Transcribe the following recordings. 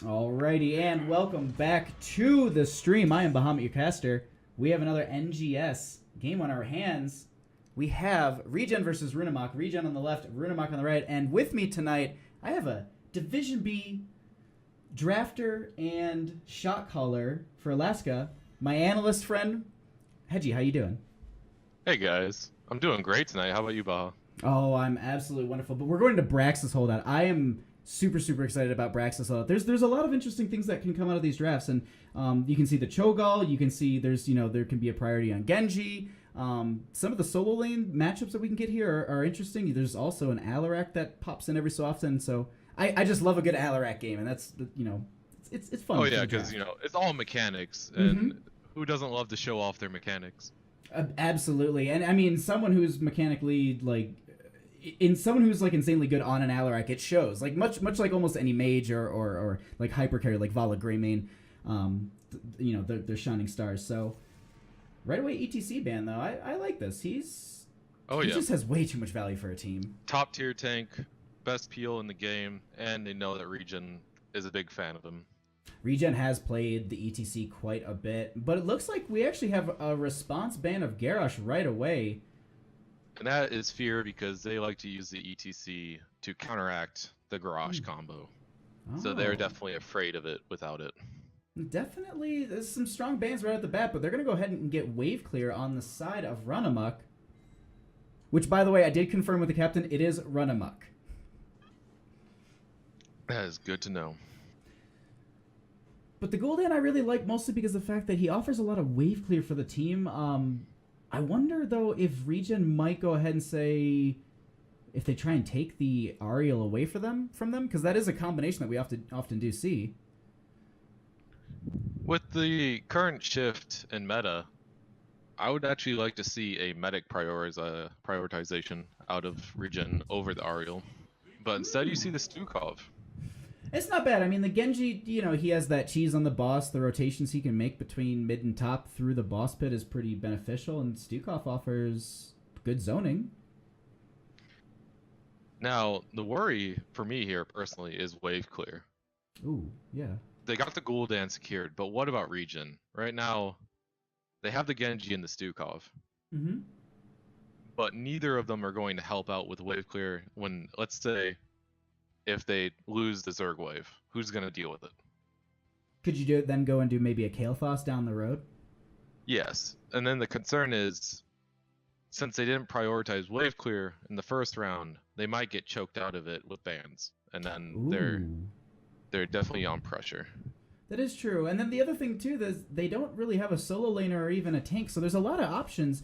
Alrighty, and welcome back to the stream. I am Bahamut, your caster. We have another NGS game on our hands. We have ReGen versus Runamok. ReGen on the left, Runamok on the right. And with me tonight, I have a Division B drafter and shot caller for Alaska. My analyst friend, Hedgie. How you doing? Hey guys, I'm doing great tonight. How about you, Baha? Oh, I'm absolutely wonderful. But we're going to Brax's holdout. I am super excited about Brax's holdout. There's a lot of interesting things that can come out of these drafts, and you can see the Cho'Gall. You can see there can be a priority on Genji. Some of the solo lane matchups that we can get here are interesting. There's also an Alarak that pops in every so often. So I just love a good Alarak game, and that's it's fun. Oh yeah, because it's all mechanics, and who doesn't love to show off their mechanics? Absolutely, and I mean someone who's mechanically someone who's like insanely good on an Alarak, it shows. Like much like almost any mage or like hyper carry like Vala Greymane, they're shining stars. So right away ETC ban though, I like this. He just has way too much value for a team. Top tier tank, best peel in the game, and they know that ReGen is a big fan of him. ReGen has played the ETC quite a bit, but it looks like we actually have a response ban of Garrosh right away. And that is fear because they like to use the ETC to counteract the Garrosh combo. Oh. So they're definitely afraid of it without it. Definitely, there's some strong bans right at the bat, but they're going to go ahead and get wave clear on the side of Runamok. Which, by the way, I did confirm with the captain, it is Runamok. That is good to know. But the Gul'dan I really like mostly because of the fact that he offers a lot of wave clear for the team. I wonder, though, if ReGen might go ahead and say if they try and take the Ariel away from them, because that is a combination that we often do see. With the current shift in meta, I would actually like to see a medic prioritization out of ReGen over the Ariel. But instead you see the Stukov. It's not bad. I mean, the Genji, he has that cheese on the boss. The rotations he can make between mid and top through the boss pit is pretty beneficial, and Stukov offers good zoning. Now, the worry for me here, personally, is wave clear. Ooh, yeah. They got the Gul'dan secured, but what about ReGen? Right now, they have the Genji and the Stukov. Mm-hmm. But neither of them are going to help out with wave clear when, let's say, if they lose the Zerg wave, who's going to deal with it? Could you then go and do maybe a Kael'thas down the road? Yes, and then the concern is, since they didn't prioritize wave clear in the first round, they might get choked out of it with bans, and then they're definitely on pressure. That is true, and then the other thing too is they don't really have a solo laner or even a tank, so there's a lot of options.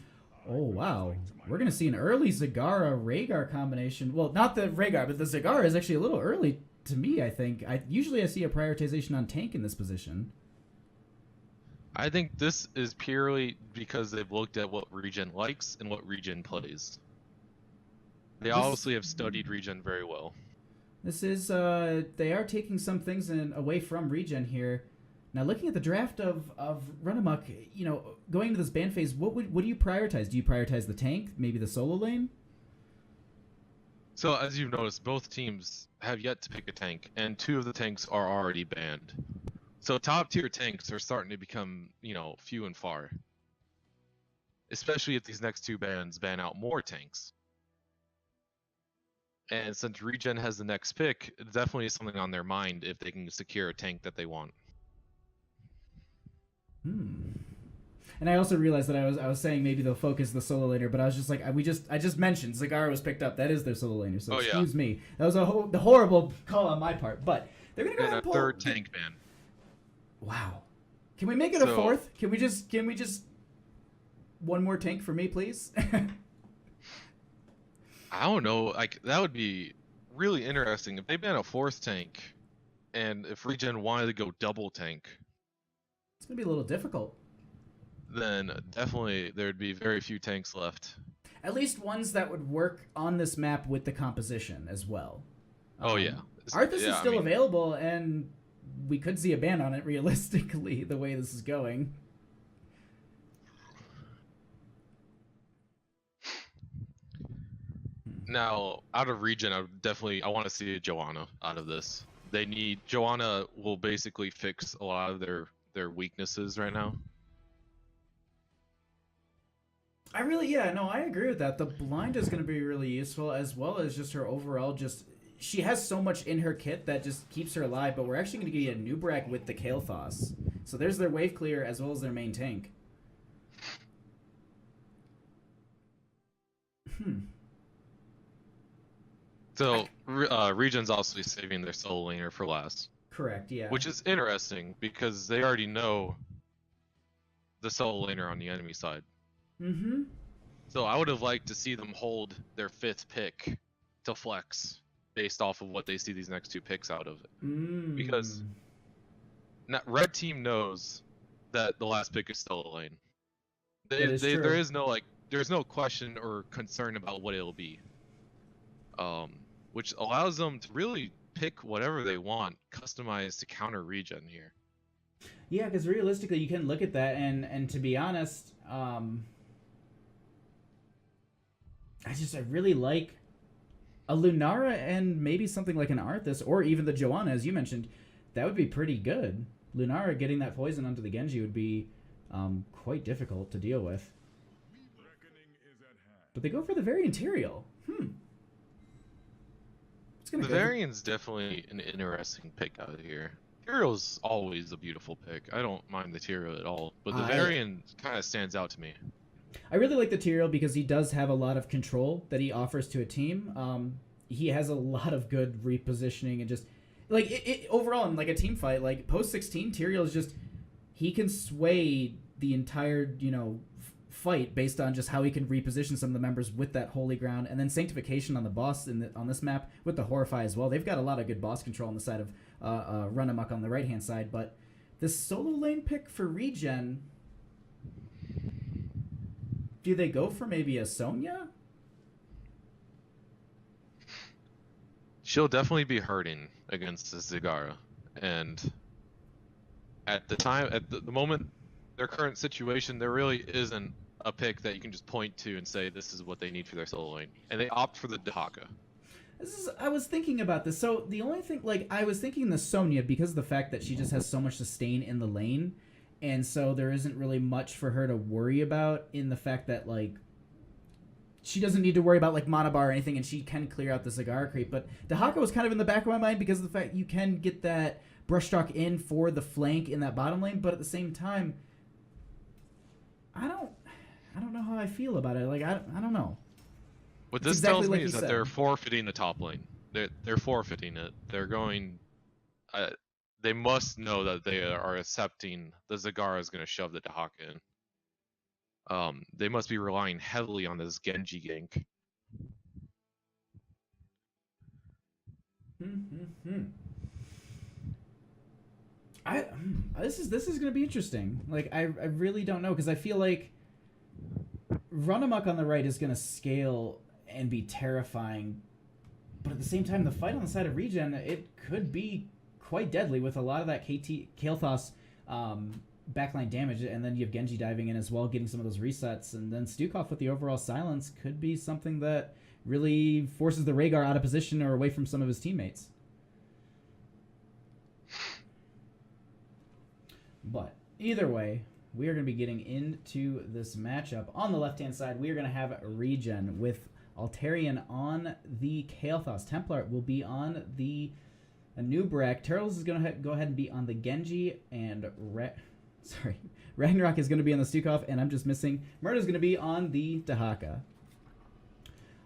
Oh, wow. We're going to see an early Zagara-Rhaegar combination. Well, not the Rhaegar, but the Zagara is actually a little early to me, I think. Usually I see a prioritization on tank in this position. I think this is purely because they've looked at what ReGen likes and what ReGen plays. They obviously have studied ReGen very well. This is, they are taking some things away from ReGen here. Now, looking at the draft of Runamok, going into this ban phase, what do you prioritize? Do you prioritize the tank, maybe the solo lane? So, as you've noticed, both teams have yet to pick a tank, and two of the tanks are already banned. So, top-tier tanks are starting to become, few and far. Especially if these next two bans ban out more tanks. And since ReGen has the next pick, it definitely is something on their mind if they can secure a tank that they want. And I also realized that I was saying maybe they'll focus the solo laner, but I was just like, I just mentioned Zagara was picked up. That is their solo laner, so excuse me. That was the horrible call on my part. But they're gonna go ahead and pull third tank ban. Wow. Can we make it a fourth? Can we just one more tank for me, please? I don't know. Like that would be really interesting if they ban a fourth tank, and if ReGen wanted to go double tank. It's going to be a little difficult. Then definitely there'd be very few tanks left. At least ones that would work on this map with the composition as well. Oh, yeah. Arthas is still available, and we could see a ban on it realistically, the way this is going. Now, out of ReGen, I want to see a Joanna out of this. They need Joanna will basically fix a lot of their weaknesses right now. I agree with that. The blind is going to be really useful, as well as just her overall she has so much in her kit that just keeps her alive, but we're actually going to get a new Nubrack with the Kael'thas. So there's their wave clear as well as their main tank. So ReGen's also saving their solo laner for last. Correct, yeah. Which is interesting because they already know the solo laner on the enemy side. Mm-hmm. So I would have liked to see them hold their 5th pick to flex based off of what they see these next 2 picks out of it. Because red team knows that the last pick is still a lane. There is no there's no question or concern about what it'll be. Which allows them to really pick whatever they want, customized to counter ReGen here. Yeah, because realistically, you can look at that, and to be honest, I really like a Lunara and maybe something like an Arthas, or even the Joanna, as you mentioned. That would be pretty good. Lunara getting that poison onto the Genji would be quite difficult to deal with. But they go for the Varian Tyrael. The Varian's definitely an interesting pick out of here. Tyrael's always a beautiful pick. I don't mind the Tyrael at all, but the Varian kind of stands out to me. I really like the Tyrael because he does have a lot of control that he offers to a team. He has a lot of good repositioning and just like overall in like a team fight, like post 16, Tyrael is just he can sway the entire fight based on just how he can reposition some of the members with that holy ground, and then sanctification on the boss on this map with the Horrify as well. They've got a lot of good boss control on the side of Runamok on the right hand side, but this solo lane pick for ReGen. Do they go for maybe a Sonya? She'll definitely be hurting against the Zagara, and at the moment, their current situation, there really isn't a pick that you can just point to and say this is what they need for their solo lane, and they opt for the Dahaka. I was thinking about this. So the only thing, I was thinking the Sonya because of the fact that she just has so much sustain in the lane, and so there isn't really much for her to worry about in the fact that she doesn't need to worry about mana bar or anything, and she can clear out the Zagara creep. But Dahaka was kind of in the back of my mind because of the fact you can get that brushstroke in for the flank in that bottom lane, but at the same time, I don't know how I feel about it. I don't know. What this tells me is that they're forfeiting the top lane. They're forfeiting it. They're going. They must know that they are accepting the Zagara is going to shove the Dahaka in. They must be relying heavily on this Genji gank. This is going to be interesting. I really don't know because I feel like Runamok on the right is going to scale and be terrifying, but at the same time, the fight on the side of ReGen, it could be quite deadly with a lot of that Kael'thas backline damage, and then you have Genji diving in as well, getting some of those resets, and then Stukov with the overall silence could be something that really forces the Rhaegar out of position or away from some of his teammates. But either way, we are going to be getting into this matchup. On the left-hand side, we are going to have ReGen with Altarian on the Kael'thas. Templar will be on the Nubrack. Turtles is going to go ahead and be on the Genji, and Ragnarok is going to be on the Stukov, and I'm just missing. Murda is going to be on the Dahaka.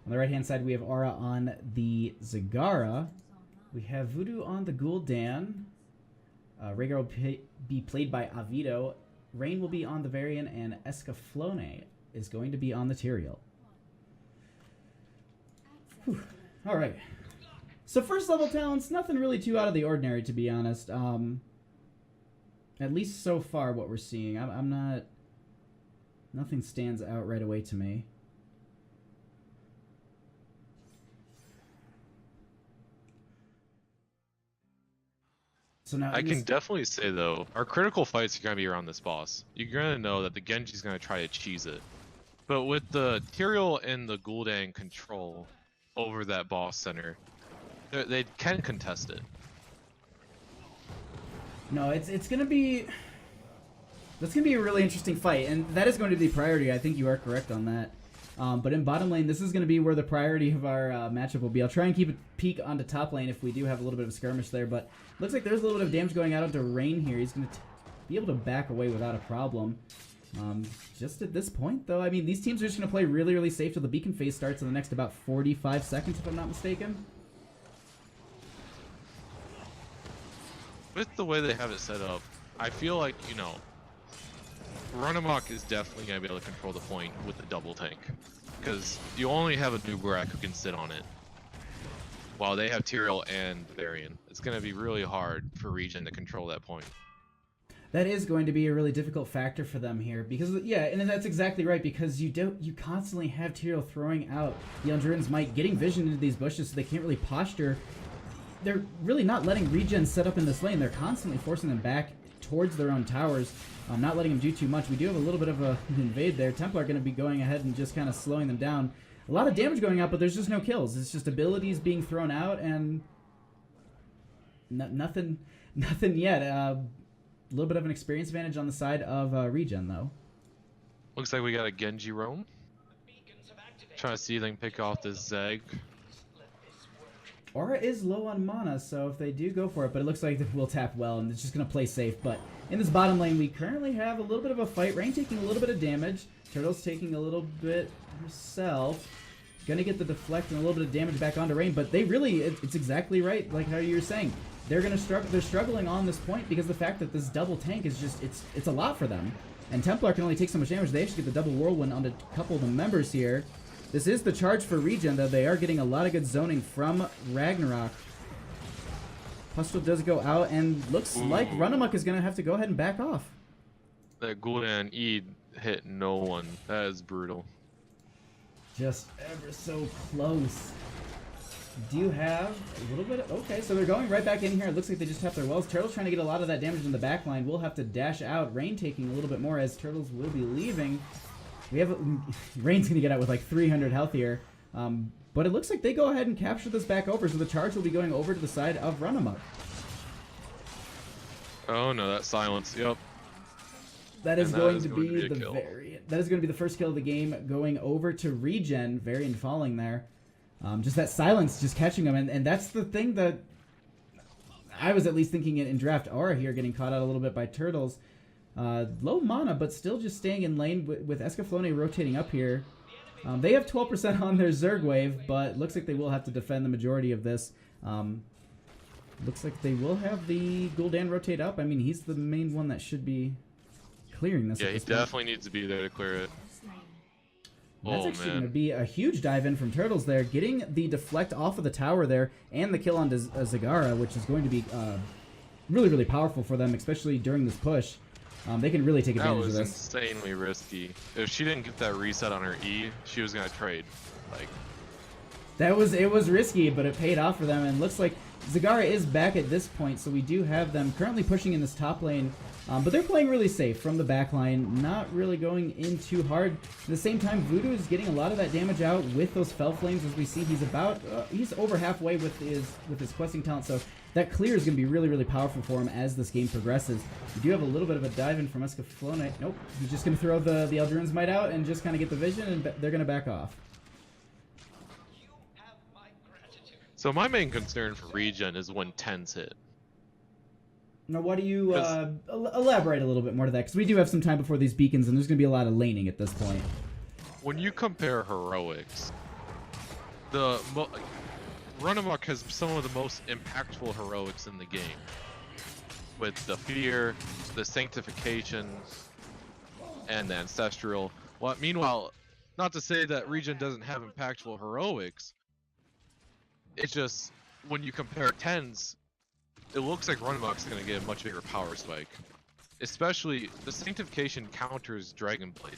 On the right-hand side, we have Aura on the Zagara. We have Voodoo on the Gul'dan. Rhaegar will be played by Avito. Rain will be on the Varian, and Escaflowne is going to be on the Tyrael. All right. So first level talents, nothing really too out of the ordinary, to be honest. At least so far, what we're seeing, I'm not. Nothing stands out right away to me. So now I can definitely say though, our critical fights are gonna be around this boss. You're gonna know that the Genji's gonna try to cheese it, but with the Tyrael and the Gul'dan control over that boss center, they can contest it. No, it's gonna be. That's going to be a really interesting fight, and that is going to be the priority. I think you are correct on that. But in bottom lane, this is going to be where the priority of our matchup will be. I'll try and keep a peek onto top lane if we do have a little bit of a skirmish there, but looks like there's a little bit of damage going out onto Rain here. He's going to be able to back away without a problem. Just at this point, though, I mean, these teams are just going to play really, really safe till the beacon phase starts in the next about 45 seconds, if I'm not mistaken. With the way they have it set up, I feel like, you know, Runamok is definitely going to be able to control the point with the double tank. Because you only have a Nubarak who can sit on it. While they have Tyrael and Varian. It's going to be really hard for ReGen to control that point. That is going to be a really difficult factor for them here. Because, yeah, and that's exactly right. Because you constantly have Tyrael throwing out the Eldrain's Might, getting vision into these bushes so they can't really posture. They're really not letting ReGen set up in this lane. They're constantly forcing them back towards their own towers. Not letting them do too much. We do have a little bit of an invade there. Templar going to be going ahead and just kind of slowing them down. A lot of damage going out, but there's just no kills. It's just abilities being thrown out and nothing yet. A little bit of an experience advantage on the side of ReGen, though. Looks like we got a Genji roam. Trying to see if they can pick off this Zeg. Aura is low on mana, so if they do go for it, but it looks like we'll tap well, and it's just going to play safe. But in this bottom lane, we currently have a little bit of a fight. Rain taking a little bit of damage. Turtle's taking a little bit herself. Going to get the deflect and a little bit of damage back onto Rain, but they really, it's exactly right, like how you were saying. They're going to struggle. They're struggling on this point because the fact that this double tank is just, it's a lot for them. And Templar can only take so much damage. They actually get the double whirlwind onto a couple of the members here. This is the charge for ReGen, though. They are getting a lot of good zoning from Ragnarok. Pustule does go out, and looks like Runamok is going to have to go ahead and back off. That Gul'dan E hit no one. That is brutal. Just ever so close. Do you have a little bit of... Okay, so they're going right back in here. It looks like they just tapped their wells. Turtles trying to get a lot of that damage in the back line. We'll have to dash out. Rain taking a little bit more as Turtles will be leaving. We have Rain's gonna get out with like 300 health here, but it looks like they go ahead and capture this back over, so the charge will be going over to the side of Runamok. Oh no, that silence. Yep. That is going to be the Variant. That is going to be the first kill of the game, going over to ReGen. Variant falling there. Just that silence, just catching him, and that's the thing that I was at least thinking in draft. Aura here getting caught out a little bit by Turtles. Low mana, but still just staying in lane with Escaflowne rotating up here. They have 12% on their Zerg wave, but looks like they will have to defend the majority of this. Looks like they will have the Gul'dan rotate up. I mean, he's the main one that should be clearing this. Yeah, he definitely needs to be there to clear it. That's actually going to be a huge dive in from Turtles there, getting the deflect off of the tower there, and the kill on Zagara, which is going to be really, really powerful for them, especially during this push. They can really take advantage of this. That was insanely risky. If she didn't get that reset on her E, she was gonna trade. Like, it was risky, but it paid off for them. And looks like Zagara is back at this point, so we do have them currently pushing in this top lane. But they're playing really safe from the back line, not really going in too hard. At the same time, Voodoo is getting a lot of that damage out with those Fel Flames. As we see, he's he's over halfway with his questing talent, so that clear is going to be really, really powerful for him as this game progresses. We do have a little bit of a dive in from Escaflowne. Nope, he's just going to throw the Eldrain's Might out and just kind of get the vision, and they're going to back off. so my main concern for ReGen is when 10s hit. Now, what do you elaborate a little bit more to that? Because we do have some time before these beacons, and there's going to be a lot of laning at this point. When you compare heroics, Runamok has some of the most impactful heroics in the game. With the Fear, the Sanctification, and the Ancestral. Well, meanwhile, not to say that ReGen doesn't have impactful heroics, it's just, when you compare 10s, it looks like Runamok's going to get a much bigger power spike. Especially, the Sanctification counters Dragon Blade.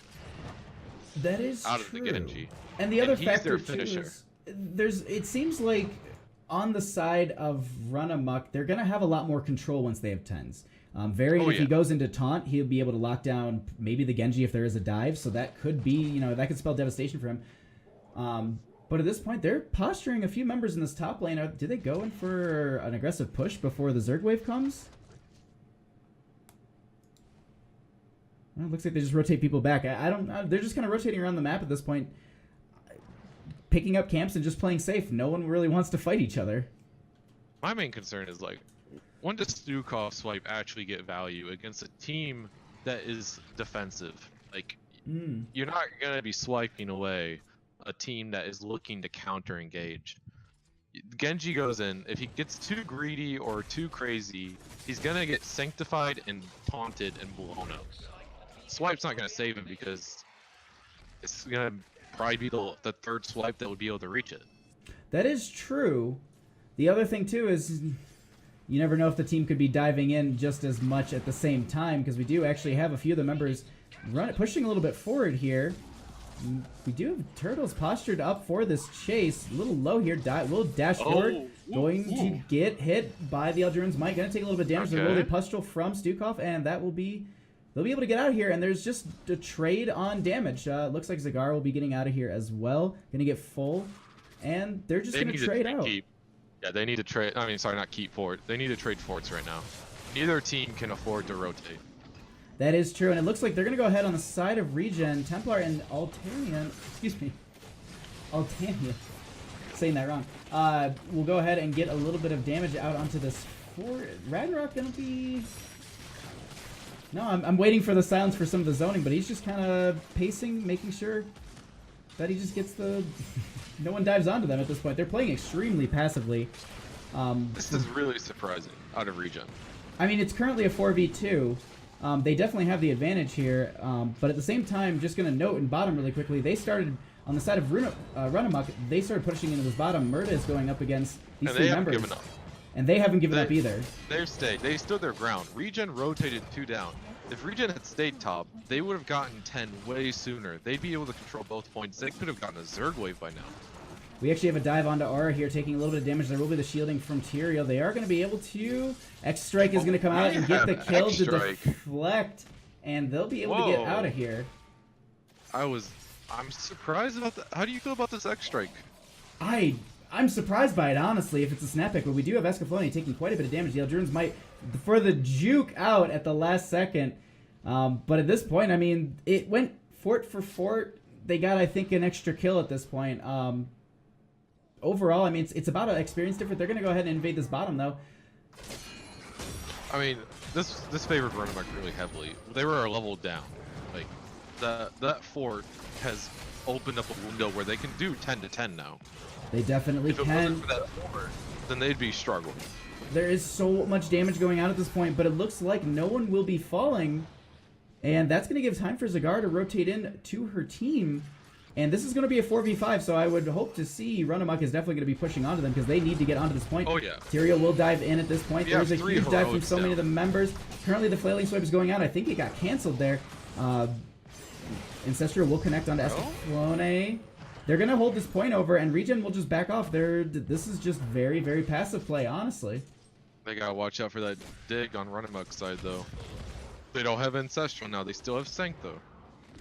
That is out true. Of the Genji. And the other factor, too, is it seems like on the side of Runamok, they're going to have a lot more control once they have 10s. Varian, if he goes into taunt, he'll be able to lock down maybe the Genji if there is a dive, so that could be, that could spell devastation for him. But at this point, they're posturing a few members in this top lane. Do they go in for an aggressive push before the Zerg wave comes? Well, it looks like they just rotate people back. I don't know. They're just kind of rotating around the map at this point, picking up camps and just playing safe. No one really wants to fight each other. My main concern is, like, when does Stukov swipe actually get value against a team that is defensive? Like, you're not going to be swiping away a team that is looking to counter-engage. Genji goes in, if he gets too greedy or too crazy, he's going to get sanctified and taunted and blown up. Swipe's not going to save him because it's going to probably be the third swipe that would be able to reach it. That is true. The other thing, too, is you never know if the team could be diving in just as much at the same time, because we do actually have a few of the members pushing a little bit forward here. We do have Turtles postured up for this chase. A little low here. Will dash forward. Going to get hit by the Eldraun's Might. Going to take a little bit of damage. There will be a pustule from Stukov, and that will be... They'll be able to get out of here, and there's just a trade on damage. Looks like Zagar will be getting out of here as well. Going to get full, and they're just going to trade out. Yeah, they need to trade... I mean, sorry, not keep fort. They need to trade forts right now. Neither team can afford to rotate. That is true, and it looks like they're going to go ahead on the side of ReGen. Templar and Altanian, excuse me, Altanian, saying that wrong, will go ahead and get a little bit of damage out onto this fort. Ragnarok going to be... No, I'm waiting for the silence for some of the zoning, but he's just kind of pacing, making sure that he just gets the... No one dives onto them at this point. They're playing extremely passively. This is really surprising out of ReGen. I mean, it's currently a 4v2. They definitely have the advantage here, but at the same time, just going to note in bottom really quickly, they started on the side of Runamok, they started pushing into this bottom. Murda is going up against these three members. Given up. And they haven't given up either. They stood their ground. ReGen rotated 2 down. If ReGen had stayed top, they would have gotten 10 way sooner. They'd be able to control both points. They could have gotten a Zerg wave by now. We actually have a dive onto Aura here, taking a little bit of damage. There will be the shielding from Tyrael. They are going to be able to... X-Strike is going to come out and get the kill to deflect. And they'll be able to get out of here. I'm surprised about that. How do you feel about this X-Strike? I'm surprised by it, honestly, if it's a snap pick. But we do have Escaflowne taking quite a bit of damage. The Eldraun's Might for the juke out at the last second. But at this point, I mean, it went fort for fort. They got, I think, an extra kill at this point. Overall, I mean, it's about an experience difference. They're going to go ahead and invade this bottom, though. I mean, this favored Runamok really heavily. They were a level down. Like, that fort has opened up a window where they can do 10 to 10 now. They definitely can. If it wasn't for that fort, then they'd be struggling. There is so much damage going on at this point, but it looks like no one will be falling. And that's going to give time for Zagar to rotate in to her team. And this is going to be a 4v5, so I would hope to see Runamok is definitely going to be pushing onto them because they need to get onto this point. Oh, yeah. Tyrael will dive in at this point. There's a huge dive from so many of the members. Currently, the flailing swipe is going out. I think it got canceled there. Ancestral will connect onto Escaflowne. They're going to hold this point over, and ReGen will just back off. This is just very, very passive play, honestly. They got to watch out for that dig on Runamok's side, though. They don't have Ancestral now. They still have Sank, though.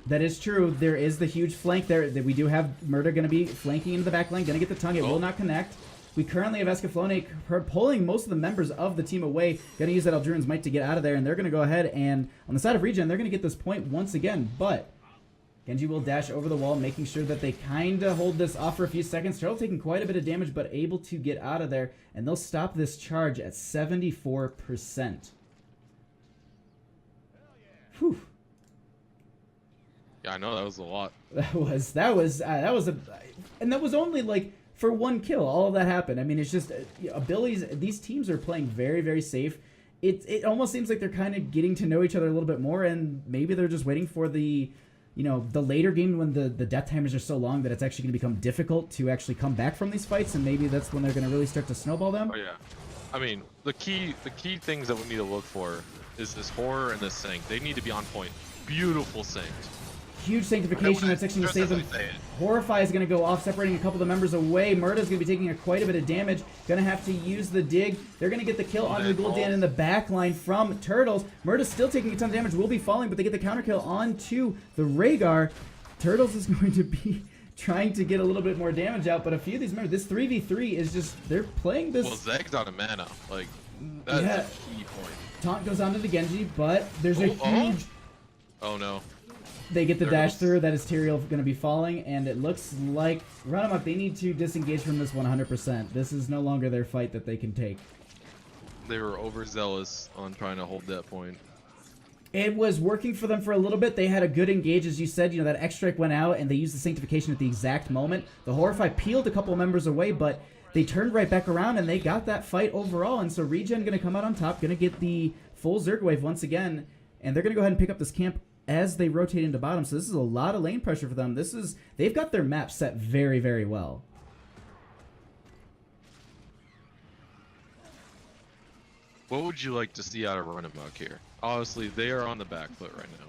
That is true. There is the huge flank there. We do have Murda going to be flanking into the back lane. Going to get the tongue. It will not connect. We currently have Escaflowne pulling most of the members of the team away. Going to use that Eldraun's Might to get out of there. And they're going to go ahead and, on the side of ReGen, they're going to get this point once again. But Genji will dash over the wall, making sure that they kind of hold this off for a few seconds. Turtle taking quite a bit of damage, but able to get out of there. And they'll stop this charge at 74%. Whew. Yeah, I know, that was a lot. That was only like for one kill. All of that happened. I mean, it's just abilities. These teams are playing very, very safe. It almost seems like they're kind of getting to know each other a little bit more, and maybe they're just waiting for the later game when the death timers are so long that it's actually going to become difficult to actually come back from these fights, and maybe that's when they're going to really start to snowball them. Oh yeah, I mean the key things that we need to look for is this horror and this sync. They need to be on point. Beautiful sync. Huge sanctification that's actually going to save them. Horrify is going to go off, separating a couple of the members away. Murda is going to be taking quite a bit of damage. Going to have to use the dig. They're going to get the kill onto the Gul'dan in the back line from Turtles. Murda's still taking a ton of damage, will be falling, but they get the counter kill onto the Rhaegar. Turtles is going to be trying to get a little bit more damage out, but a few of these members, this 3v3 is just, they're playing this. Well, Zeg's out of mana. Like, that's a key point. Taunt goes onto the Genji, but there's a huge... Oh no. They get the There dash goes. through. That is Tyrael going to be falling, and it looks like Runamok, they need to disengage from this 100%. This is no longer their fight that they can take. They were overzealous on trying to hold that point. It was working for them for a little bit. They had a good engage, as you said. You know, that X strike went out, and they used the Sanctification at the exact moment. The Horrify peeled a couple members away, but they turned right back around, and they got that fight overall. And so ReGen going to come out on top, going to get the full Zerg wave once again, and they're going to go ahead and pick up this camp as they rotate into bottom. So this is a lot of lane pressure for them. They've got their map set very, very well. What would you like to see out of Runamok here? Honestly, they are on the back foot right now.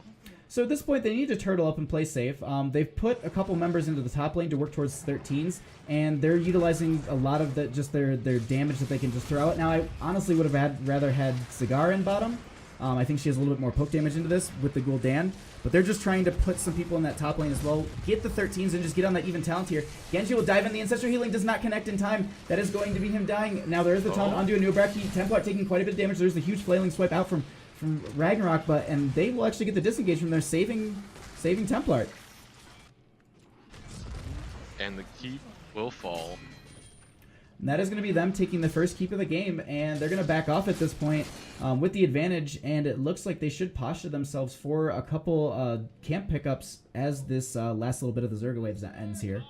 So at this point, they need to turtle up and play safe. They've put a couple members into the top lane to work towards 13s, and they're utilizing a lot of their damage that they can just throw out. Now, I honestly would have rather had Cigar in bottom. I think she has a little bit more poke damage into this with the Gul'dan, but they're just trying to put some people in that top lane as well. Get the 13s and just get on that even talent here. Genji will dive in. The Ancestral Healing does not connect in time. That is going to be him dying. Now there is the taunt onto a new Braki. Templar taking quite a bit of damage. There's the huge flailing swipe out from Ragnarok, and they will actually get the disengage from their saving Templar. And the keep will fall. And that is going to be them taking the first keep of the game, and they're going to back off at this point with the advantage, and it looks like they should posture themselves for a couple camp pickups as this last little bit of the Zerg waves ends here.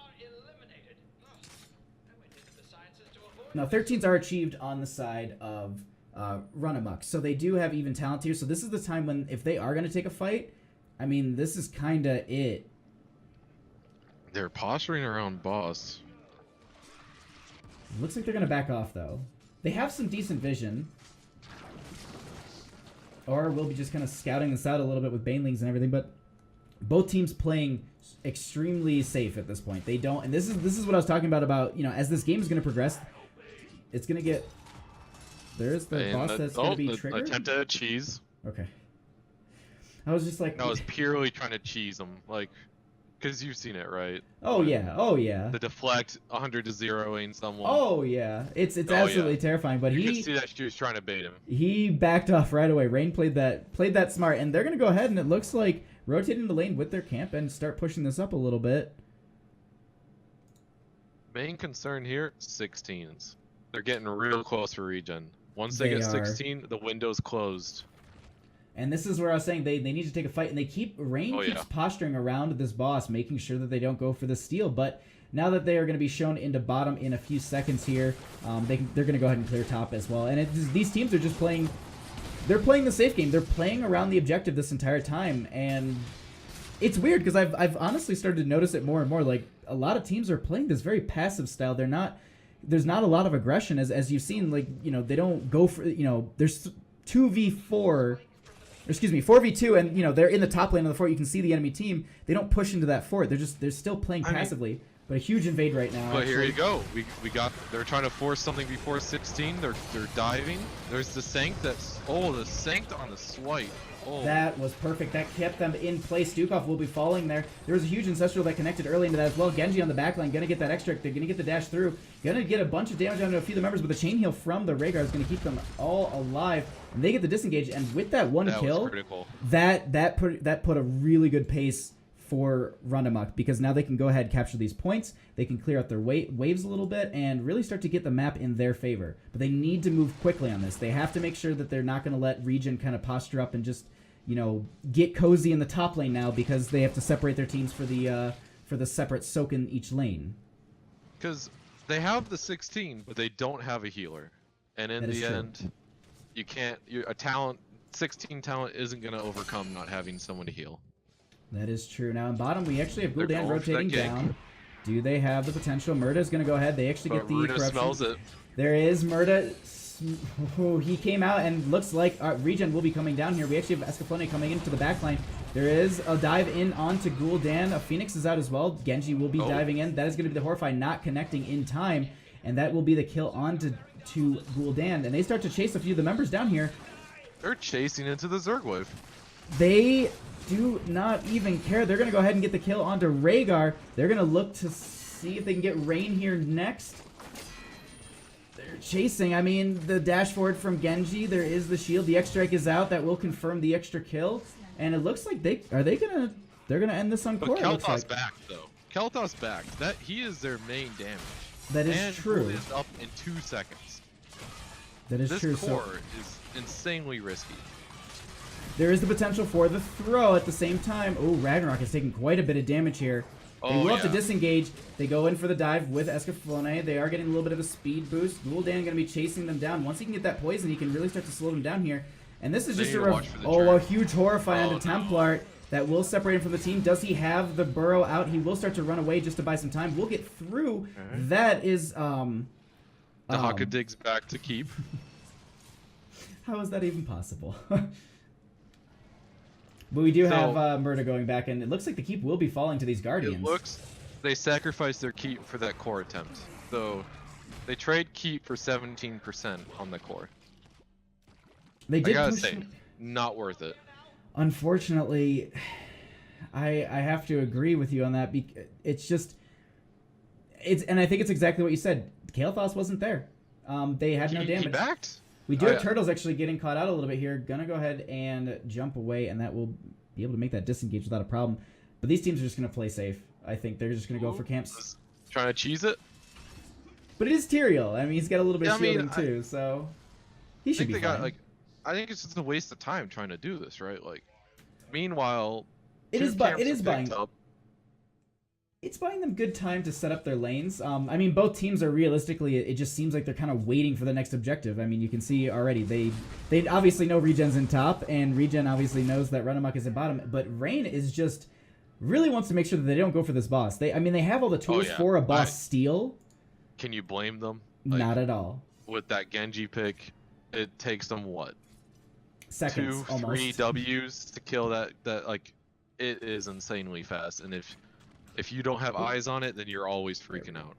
Now, 13s are achieved on the side of Runamok, so they do have even talent here, so this is the time when, if they are going to take a fight, I mean, this is kind of it. They're posturing around boss. Looks like they're going to back off, though. They have some decent vision. Or we'll be just kind of scouting this out a little bit with Banelings and everything, but both teams playing extremely safe at this point. They don't, and this is what I was talking about, you know, as this game is going to progress, it's going to get, there's the boss that's going to be triggered. Attempt at a cheese. Okay. I was just like... I was purely trying to cheese them, like, because you've seen it, right? Oh, yeah. Oh, yeah. The deflect 100 to 0ing someone. Oh, yeah. It's absolutely terrifying, but you can see that she was trying to bait him. He backed off right away. Rain played that smart, and they're going to go ahead, and it looks like rotating the lane with their camp and start pushing this up a little bit. Main concern here, 16s. They're getting real close for ReGen. Once they get 16, the window's closed. And this is where I was saying they need to take a fight, and they Rain keeps posturing around this boss, making sure that they don't go for the steal. But now that they are going to be shown into bottom in a few seconds here, they're going to go ahead and clear top as well. And these teams are just playing, they're playing the safe game. They're playing around the objective this entire time, and it's weird because I've honestly started to notice it more and more. Like, a lot of teams are playing this very passive style. There's not a lot of aggression as you've seen. Like, you know, they don't go for, you know, there's 4v2, and, you know, they're in the top lane of the fort. You can see the enemy team. They don't push into that fort. They're still playing passively. But a huge invade right now. But here you go. They're trying to force something before 16. They're diving. There's the Sanct the Sanct on the swipe. Oh. That was perfect. That kept them in place. Dukov will be falling there. There was a huge Ancestral that connected early into that as well. Genji on the backline, gonna get that extract. They're gonna get the dash through. Gonna get a bunch of damage onto a few of the members, but the chain heal from the Rhaegar is gonna keep them all alive. And they get the disengage, and with that one kill, was critical. that put a really good pace for Runamok, because now they can go ahead and capture these points. They can clear out their waves a little bit and really start to get the map in their favor. But they need to move quickly on this. They have to make sure that they're not going to let ReGen kind of posture up and just, you know, get cozy in the top lane now, because they have to separate their teams for the separate soak in each lane. Because they have the 16, but they don't have a healer, and in the end, you can't. A talent 16 talent isn't going to overcome not having someone to heal. That is true. Now in bottom, we actually have Gul'dan rotating down. Do they have the potential? Murda's going to go ahead. They actually get the corruption. Smells it. There is Murda. Oh, he came out, and looks like ReGen will be coming down here. We actually have Escaflowne coming into the backline. There is a dive in onto Gul'dan. A Phoenix is out as well. Genji will be diving in. That is going to be the Horrify not connecting in time, and that will be the kill onto Gul'dan. And they start to chase a few of the members down here. They're chasing into the Zerg wave. They do not even care. They're going to go ahead and get the kill onto Rhaegar. They're going to look to see if they can get Rain here next. They're chasing. I mean, the dash forward from Genji. There is the shield. The X strike is out. That will confirm the extra kill. And it looks like they're gonna end this on But court. Kel'Thas back though. Kel'Thas back. He is their main damage. That is and true. Is up in 2 seconds. That is true. This core is insanely risky. There is the potential for the throw at the same time. Oh, Ragnarok is taking quite a bit of damage here. They will have to disengage. They go in for the dive with Escaflowne. They are getting a little bit of a speed boost. Gul'dan going to be chasing them down. Once he can get that poison, he can really start to slow them down here. And this is just a huge Horrify onto Templar that will separate him from the team. Does he have the burrow out? He will start to run away just to buy some time. We'll get through. That is... Dahaka digs back to keep. How is that even possible? But we do have Murda going back, and it looks like the keep will be falling to these Guardians. It looks they sacrificed their keep for that core attempt. So they trade keep for 17% on the core. They did I gotta say, not worth it. Unfortunately, I have to agree with you on that. It's just, and I think it's exactly what you said. Kael'thas wasn't there. They had no damage. He backed? We do have Turtles actually getting caught out a little bit here. Gonna go ahead and jump away, and that will be able to make that disengage without a problem. But these teams are just gonna play safe. I think they're just gonna go for camps. Trying to cheese it? But it is Tyrael. I mean, he's got a little bit of shielding too, so he should be fine. I think it's just a waste of time trying to do this, right? Like, meanwhile, it's buying them good time to set up their lanes. I mean, both teams are realistically, it just seems like they're kind of waiting for the next objective. I mean, you can see already, they obviously know ReGen's in top, and ReGen obviously knows that Runamok is in bottom, but Rain is just, really wants to make sure that they don't go for this boss. They have all the tools for a boss steal. Can you blame them? Like, not at all. With that Genji pick, it takes them, what? Seconds, 2-3 W's to kill that, like, it is insanely fast, and if you don't have eyes on it, then you're always freaking out.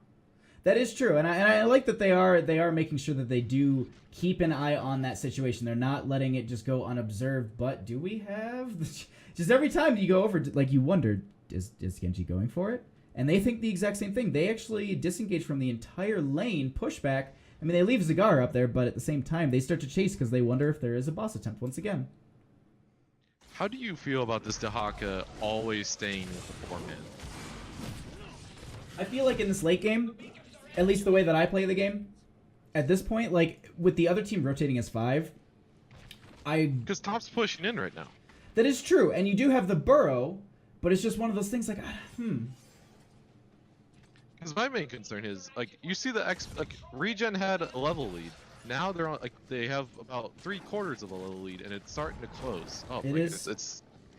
That is true, and I like that they are making sure that they do keep an eye on that situation. They're not letting it just go unobserved. But do we have just every time you go over, like, you wonder, is Genji going for it? And they think the exact same thing. They actually disengage from the entire lane, pushback. I mean, they leave Zagara up there, but at the same time, they start to chase because they wonder if there is a boss attempt once again. How do you feel about this Dahaka always staying with the 4-man? I feel like in this late game, at least the way that I play the game, at this point, like, with the other team rotating as 5, because top's pushing in right now. That is true, and you do have the burrow, but it's just one of those things like, Because my main concern is, like, you see ReGen had a level lead. Now they're on, like, they have about 3/4 of a level lead, and it's starting to close. Oh, it's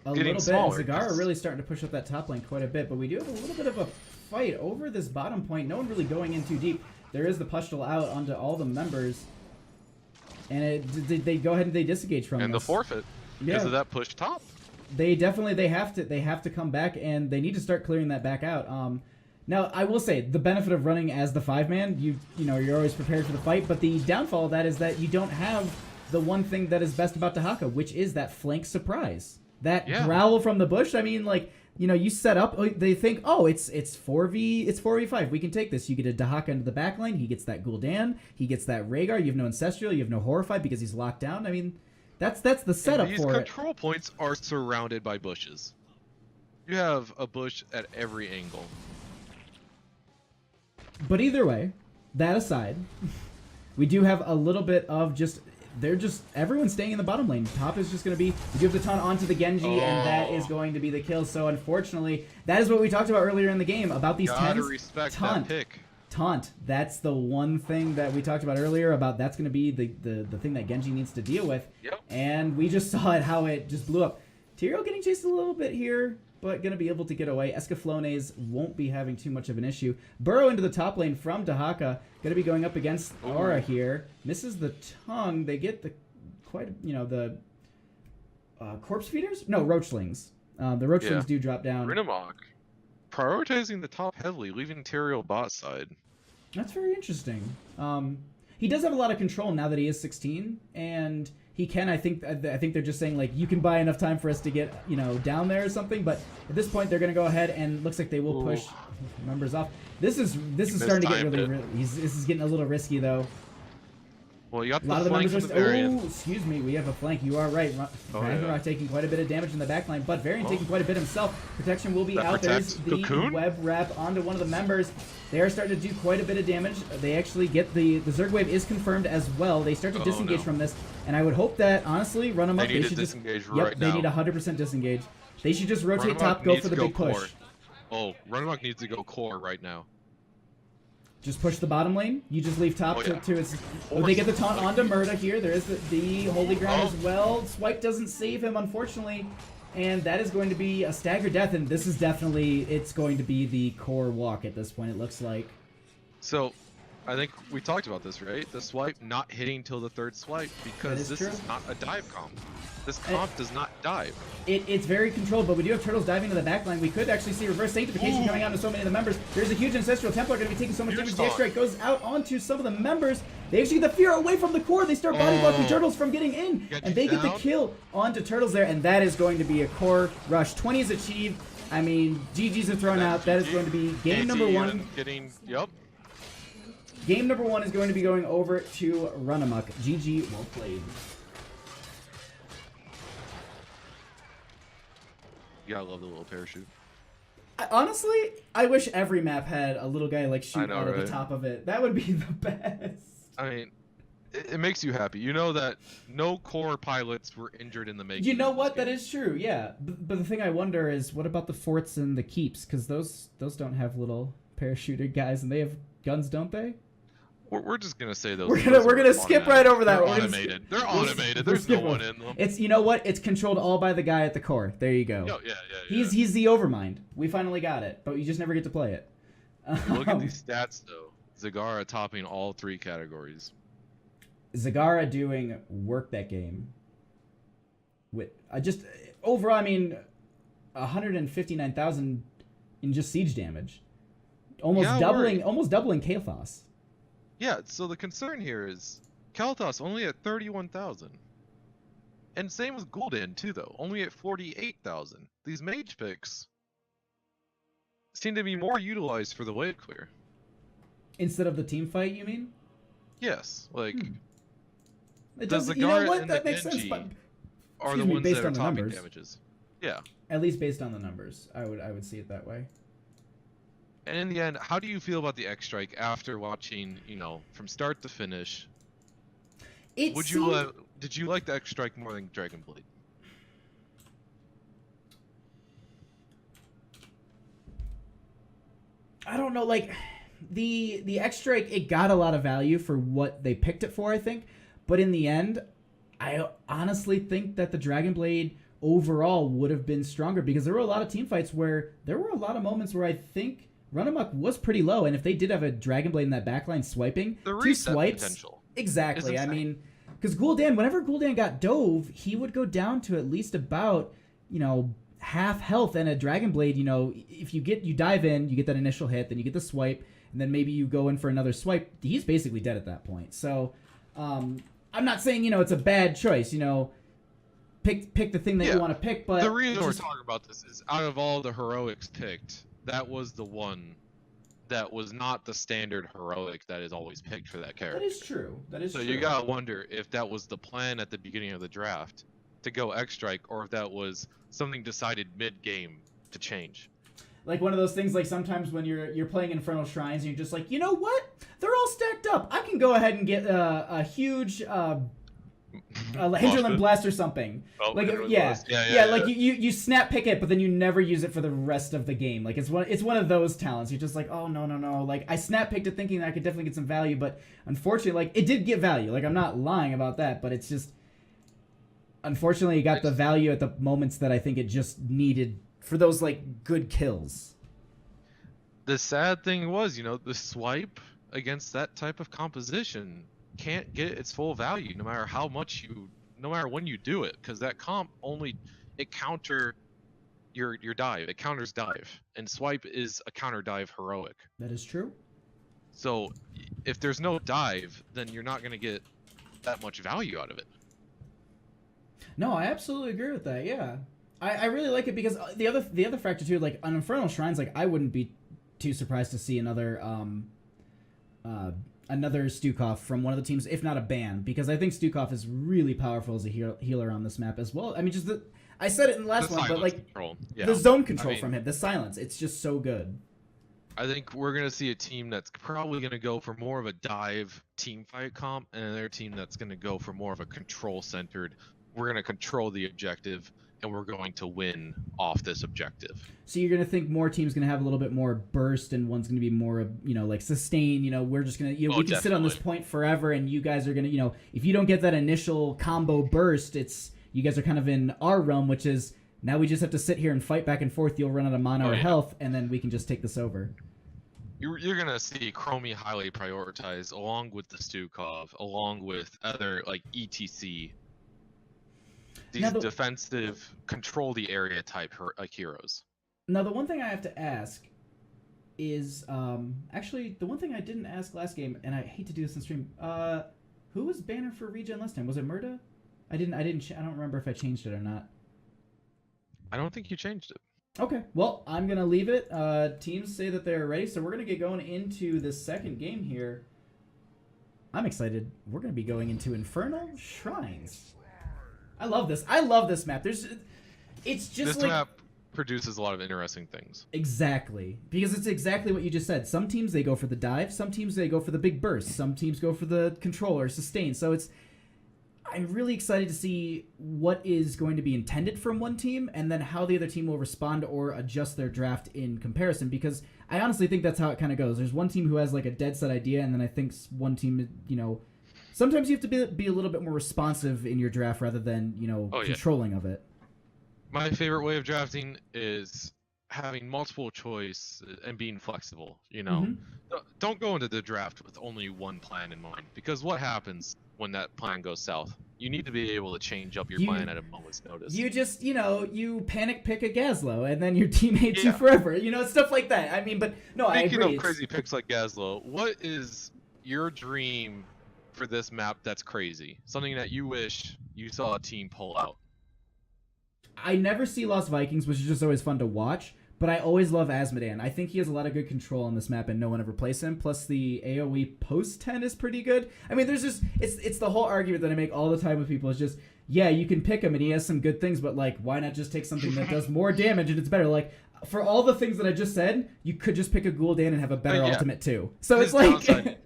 a little bit. Zagara really starting to push up that top lane quite a bit, but we do have a little bit of a fight over this bottom point. No one really going in too deep. There is the Pustule out onto all the members, and they go ahead and they disengage from and this. The forfeit because of that push top. They definitely they have to come back, and they need to start clearing that back out. Now, I will say, the benefit of running as the 5-man, you're always prepared for the fight, but the downfall of that is that you don't have the one thing that is best about Dahaka, which is that flank surprise. That growl from the bush. I mean, like, you set up, they think, oh, it's 4v5, we can take this. You get a Dahaka into the backline, he gets that Gul'dan, he gets that Rhaegar, you have no Ancestral, you have no Horrify because he's locked down. I mean, that's the setup for it. These control points are surrounded by bushes. You have a bush at every angle. But either way, that aside, we do have a little bit of everyone's staying in the bottom lane. Top is just going to be, you give the taunt onto the Genji, and that is going to be the kill. So unfortunately, that is what we talked about earlier in the game, about these Gotta respect that pick. Taunt. That's the one thing that we talked about earlier, about that's going to be the thing that Genji needs to deal with. Yep. And we just saw it, how it just blew up. Tyrael getting chased a little bit here, but going to be able to get away. Escaflownes won't be having too much of an issue. Burrow into the top lane from Dahaka. Going to be going up against Aura here. Misses the tongue. They get the corpse feeders? No, roachlings. The roachlings do drop down. Runamok prioritizing the top heavily, leaving Tyrael bot side. That's very interesting. He does have a lot of control now that he is 16, and he can. I think they're just saying, like, you can buy enough time for us to get down there or something. But at this point, they're going to go ahead, and looks like they will push members off. This is starting to get really. This is getting a little risky though. Well, you got A lot the of the flank members from the are. Varian. Oh, excuse me. We have a flank. You are right. Ragnarok Yeah. taking quite a bit of damage in the backline, but Varian taking quite a bit himself. Protection will be That out. There's protects the Cocoon? web wrap onto one of the members. They are starting to do quite a bit of damage. They actually get the Zerg wave is confirmed as well. They start to disengage from this, and I would hope that honestly, Runamok, They need to should disengage just right they now. need 100% disengage. They should just rotate Runamok top, go needs for the to go big push. core. Oh, Runamok needs to go core right now. Just push the bottom lane. You just leave top Oh, yeah. to its. Oh, they get the taunt onto Murda here. There is the Holy Ground as well. Swipe doesn't save him, unfortunately. And that is going to be a stagger death. And this is definitely, it's going to be the core walk at this point, it looks like. So, I think we talked about this, right? The swipe not hitting till the third swipe because this is not a dive comp. This comp does not dive. It's very controlled, but we do have Turtles diving to the backline. We could actually see Reverse Sanctification coming out to so many of the members. There's a huge Ancestral Templar going to be taking so much damage. The X-Strike goes out onto some of the members. They actually get the fear away from the core. They start body blocking Turtles from getting in. And they get the kill onto Turtles there, and that is going to be a core rush. 20 is achieved. I mean, GGs are thrown out. That is going to be game number one. Game number one is going to be going over to Runamok. GG, well played. You gotta love the little parachute. Honestly, I wish every map had a little guy like shoot out of the top of it. That would be the best. I mean, it makes you happy. You know that no core pilots were injured in the making. You know what? That is true. Yeah, but the thing I wonder is, what about the forts and the keeps? Because those don't have little parachuted guys, and they have guns, don't they? We're just gonna say those. We're gonna skip right over that. They're automated. They're automated. There's no one in them. It's, you know what? It's controlled all by the guy at the core. There you go. Yeah. He's the Overmind. We finally got it, but you just never get to play it. Look at these stats though. Zagara topping all three categories. Zagara doing work that game. With just overall, I mean, 159,000 in just siege damage, almost doubling Kael'thas. Yeah, so the concern here is Kael'thas only at 31,000. And same with Gul'dan too though, only at 48,000. These mage picks seem to be more utilized for the wave clear. Instead of the team fight, you mean? Yes, like it does. You know what? That makes sense. But are the ones that are topping damages. Yeah. At least based on the numbers, I would see it that way. And in the end, how do you feel about the X-Strike after watching, from start to finish? Did you like the X-Strike more than Dragon Blade? I don't know, like the X-Strike, it got a lot of value for what they picked it for, I think. But in the end, I honestly think that the Dragon Blade overall would have been stronger because there were a lot of team fights where there were a lot of moments where I think Runamok was pretty low, and if they did have a Dragon Blade in that backline swiping, the two swipes, potential exactly. I mean, because Gul'dan, whenever Gul'dan got dove, he would go down to at least about half health, and a Dragon Blade, if you dive in, you get that initial hit, then you get the swipe, and then maybe you go in for another swipe. He's basically dead at that point. So, I'm not saying it's a bad choice. Pick the thing that you want to pick, but the reason we're talking about this is out of all the heroics picked, that was the one that was not the standard heroic that is always picked for that character. That is true. So you gotta wonder if that was the plan at the beginning of the draft to go X-Strike, or if that was something decided mid-game to change. Like one of those things, like sometimes when you're playing Infernal Shrines, and you're just like, you know what? They're all stacked up. I can go ahead and get a huge Hinterland Blast or something. Oh, like yeah. Like you snap pick it, but then you never use it for the rest of the game. Like it's one of those talents. You're just like, oh no. Like I snap picked it thinking that I could definitely get some value, but unfortunately, like it did get value. Like I'm not lying about that, but it's just unfortunately it got the value at the moments that I think it just needed for those like good kills. The sad thing was, the swipe against that type of composition can't get its full value no matter when you do it, because that comp it counter your dive. It counters dive, and swipe is a counter dive heroic. That is true. So if there's no dive, then you're not going to get that much value out of it. No, I absolutely agree with that. Yeah, I really like it because the other factor too, like on Infernal Shrines, like I wouldn't be too surprised to see another another Stukov from one of the teams, if not a ban, because I think Stukov is really powerful as a healer on this map as well. I mean, just I said it in the last one, but like the zone control from him, the silence, it's just so good. I think we're going to see a team that's probably going to go for more of a dive team fight comp, and another team that's going to go for more of a control-centered. We're going to control the objective, and we're going to win off this objective. So you're going to think more teams going to have a little bit more burst, and one's going to be more, like sustain. We're just going to, we can sit on this point forever, and you guys are going to, if you don't get that initial combo burst, you guys are kind of in our realm, which is, now we just have to sit here and fight back and forth. You'll run out of mana or health, and then we can just take this over. You're going to see Chromie highly prioritized, along with the Stukov, along with other, like, ETC. These defensive, control the area type heroes. Now, the one thing I have to ask is, actually, the one thing I didn't ask last game, and I hate to do this in stream, who was banner for ReGen last time? Was it Murda? I don't remember if I changed it or not. I don't think you changed it. Okay, well, I'm going to leave it. Teams say that they're ready, so we're going to get going into the second game here. I'm excited. We're going to be going into Infernal Shrines. I love this. I love this map. It's just this like... map produces a lot of interesting things. Exactly. Because it's exactly what you just said. Some teams, they go for the dive. Some teams, they go for the big burst. Some teams go for the control or sustain. So I'm really excited to see what is going to be intended from one team and then how the other team will respond or adjust their draft in comparison, because I honestly think that's how it kind of goes. There's one team who has like a dead set idea, and then I think one team, sometimes you have to be a little bit more responsive in your draft rather than, controlling of it. My favorite way of drafting is having multiple choice and being flexible, Don't go into the draft with only one plan in mind, because what happens when that plan goes south? You need to be able to change up your plan at a moment's notice. You just, you panic pick a Gazlo, and then your team hates you forever. Stuff like that. I mean, but no, I agree. Speaking of crazy picks like Gazlo, what is your dream for this map that's crazy? Something that you wish you saw a team pull out? I never see Lost Vikings, which is just always fun to watch. But I always love Asmodan. I think he has a lot of good control on this map, and no one ever plays him. Plus, the AoE post 10 is pretty good. I mean, there's just it's the whole argument that I make all the time with people. It's just, yeah, you can pick him, and he has some good things, but like, why not just take something that does more damage and it's better? Like, for all the things that I just said, you could just pick a Gul'dan and have a better ultimate too. So it's like,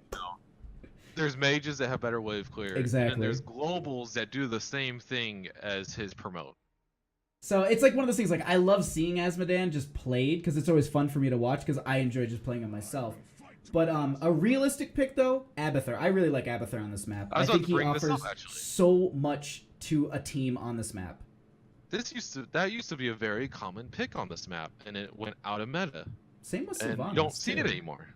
there's mages that have better wave clear, exactly, and there's globals that do the same thing as his promote. So it's like one of those things, like, I love seeing Asmodan just played, because it's always fun for me to watch, because I enjoy just playing him myself. But a realistic pick, though, Abathur. I really like Abathur on this map. I think he offers so much to a team on this map. That used to be a very common pick on this map, and it went out of meta. Same with Sylvanas, you don't see it anymore.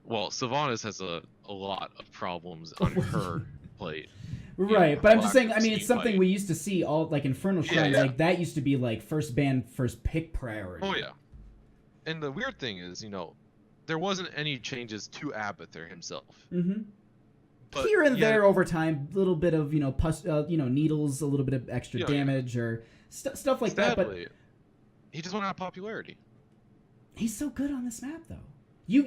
Well, Sylvanas has a lot of problems on her plate. Right, but I'm just saying, I mean, it's something we used to see all, like, Infernal Shrines, like, that used to be, like, first ban, first pick priority. Oh, yeah. And the weird thing is, there wasn't any changes to Abathur himself. Mm-hmm. But here and there over time, a little bit of, needles, a little bit of extra damage, or stuff like that, but... he just went out of popularity. He's so good on this map, though. You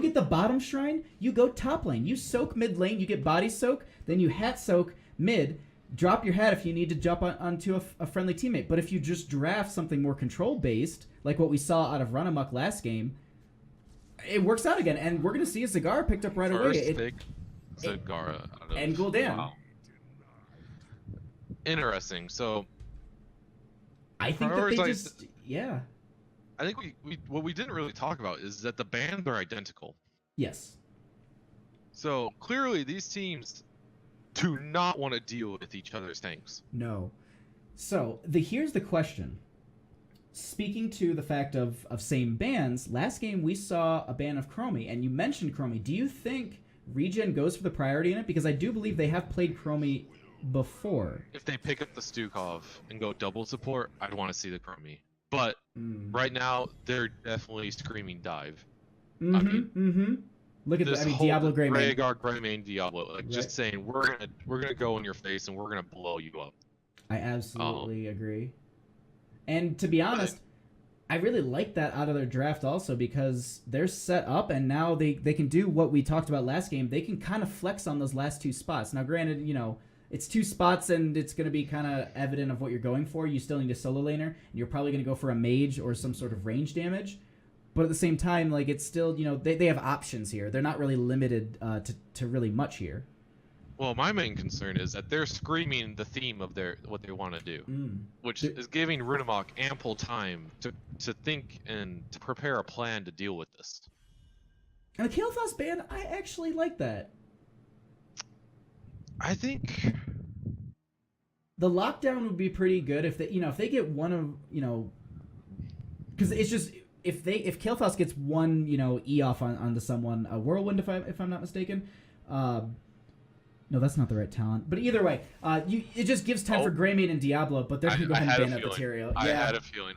get the bottom shrine, you go top lane, you soak mid lane, you get body soak, then you hat soak mid, drop your hat if you need to jump onto a friendly teammate. But if you just draft something more control based, like what we saw out of Runamok last game, it works out again, and we're gonna see a Zagara picked up right away. Zagara and Gul'dan. Wow. Interesting. So I think that they just I think what we didn't really talk about is that the bans are identical. Yes. So clearly these teams do not want to deal with each other's tanks. No. So here's the question. Speaking to the fact of same bans, last game we saw a ban of Chromie, and you mentioned Chromie. Do you think ReGen goes for the priority in it? Because I do believe they have played Chromie before. If they pick up the Stukov and go double support, I'd want to see the Chromie. But right now, they're definitely screaming dive. Look at this. Diablo Greymane. Rhaegar Greymane Diablo. Just saying, we're gonna go in your face and we're gonna blow you up. I absolutely agree. And to be honest, I really like that out of their draft also because they're set up and now they can do what we talked about last game. They can kind of flex on those last 2 spots. Now, granted, it's 2 spots and it's going to be kind of evident of what you're going for. You still need a solo laner and you're probably going to go for a mage or some sort of range damage. But at the same time, like it's still, they have options here. They're not really limited to really much here. Well, my main concern is that they're screaming the theme of what they want to do, which is giving Runamok ample time to think and to prepare a plan to deal with this. And the Kael'thas ban, I actually like that. I think the lockdown would be pretty good if they get one of because it's just if Kael'thas gets one E off onto someone, a whirlwind if I'm not mistaken. No, that's not the right talent. But either way, it just gives time for Greymane and Diablo, but they're going to go ahead and ban that material. I had a feeling.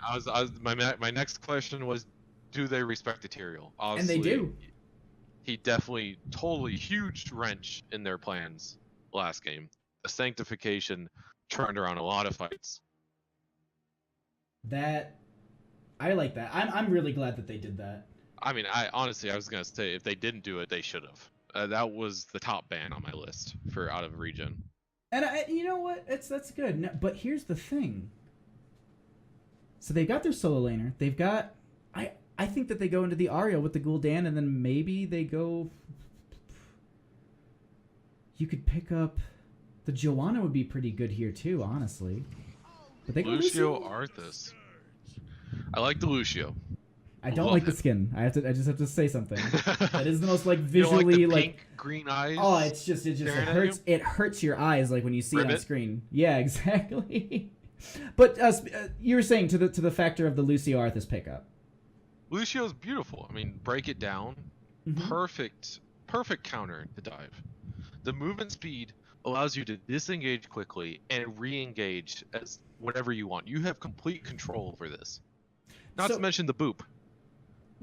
My next question was, do they respect Ethereal? Obviously, and they do. He definitely totally huge wrench in their plans last game. The Sanctification turned around a lot of fights. I like that. I'm really glad that they did that. I mean, I was going to say, if they didn't do it, they should have. That was the top ban on my list for out of ReGen. And you know what? That's good. No, but here's the thing. So they've got their solo laner. They've got... I think that they go into the Aria with the Gul'dan, and then maybe they go... You could pick up... The Joanna would be pretty good here too, honestly. But they go Lucio Arthas. I like the Lucio. I don't like the skin. I just have to say something. That is the most visually you don't like the pink, green eyes. Oh, it hurts. It hurts your eyes when you see it on screen. Yeah, exactly. But you were saying to the factor of the Lucio Arthas pickup. Lucio's beautiful. I mean, break it down. Perfect counter to dive. The movement speed allows you to disengage quickly and re-engage as whatever you want. You have complete control over this. Not to mention the boop.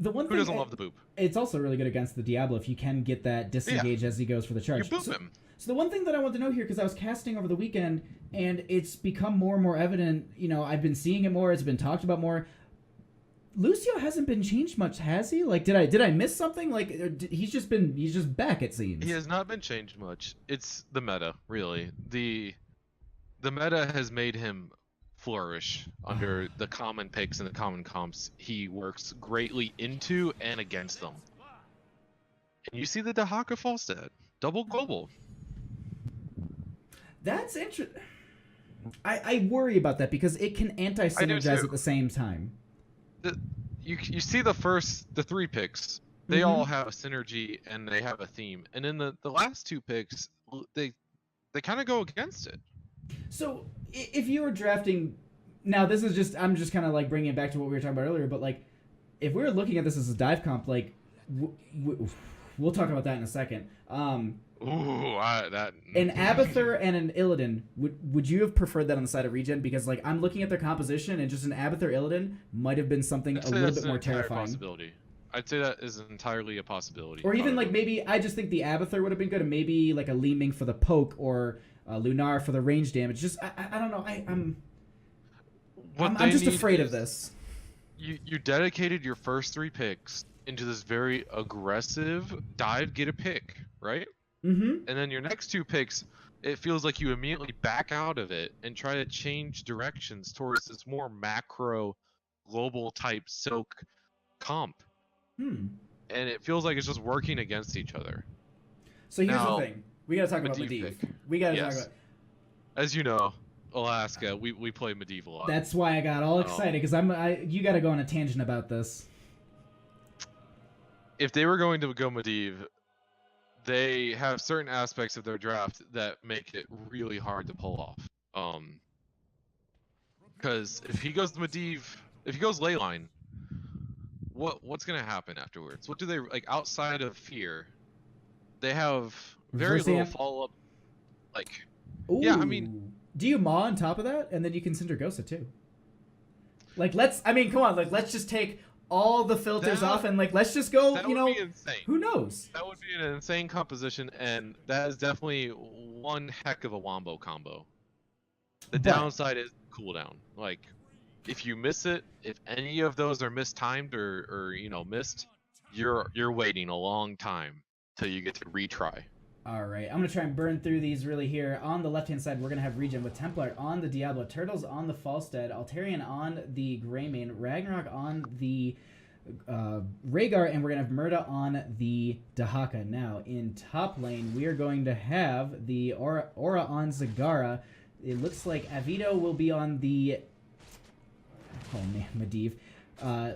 Who doesn't love the boop? It's also really good against the Diablo if you can get that disengage as he goes for the charge. You boop him. So the one thing that I want to know here, because I was casting over the weekend, and it's become more and more evident, I've been seeing it more, it's been talked about more. Lucio hasn't been changed much, has he? Did I miss something? He's just back, it seems. He has not been changed much. It's the meta, really. The meta has made him flourish under the common picks and the common comps. He works greatly into and against them. And you see the Dahaka Falstad. Double global. That's interesting. I worry about that because it can anti-synergize at the same time. You see the 3 picks. They all have a synergy and they have a theme. And then the last 2 picks, they kind of go against it. So if you were drafting, now this is just I'm just kind of bringing it back to what we were talking about earlier. But if we were looking at this as a dive comp, we'll talk about that in a second. An Abathur and an Illidan, would you have preferred that on the side of ReGen? Because I'm looking at their composition and just an Abathur Illidan might have been something a little bit more terrifying. I'd say that is entirely a possibility. Or even maybe I just think the Abathur would have been good, and maybe a Li Ming for the poke or Lunar for the range damage. Just I don't know. I'm just afraid of this. You dedicated your first 3 picks into this very aggressive dive, get a pick, right? And then your next 2 picks, it feels like you immediately back out of it and try to change directions towards this more macro, global type soak comp. And it feels like it's just working against each other. So here's the thing. We gotta talk about Medivh. We gotta talk about. As you know, Alaska, we play Medivh a lot. That's why I got all excited because you gotta go on a tangent about this. If they were going to go Medivh, they have certain aspects of their draft that make it really hard to pull off. Because if he goes to Medivh, if he goes Leyline, what's gonna happen afterwards? What do they outside of fear? They have very little follow up. Yeah, I mean, do you Maw on top of that, and then you can Syndragosa too? Come on, let's just take all the filters off and let's just go. That would be insane. Who knows? That would be an insane composition, and that is definitely one heck of a wombo combo. The downside is cooldown. if you miss it, if any of those are mistimed or missed, you're waiting a long time till you get to retry. All right, I'm going to try and burn through these really here. On the left-hand side, we're going to have ReGen with Templar on the Diablo, Turtles on the Falstead, Altarian on the Greymane, Ragnarok on the Rhaegar, and we're going to have Murda on the Dahaka. Now, in top lane, we are going to have the Aura on Zagara. It looks like Avito will be on the... Oh, man, Medivh.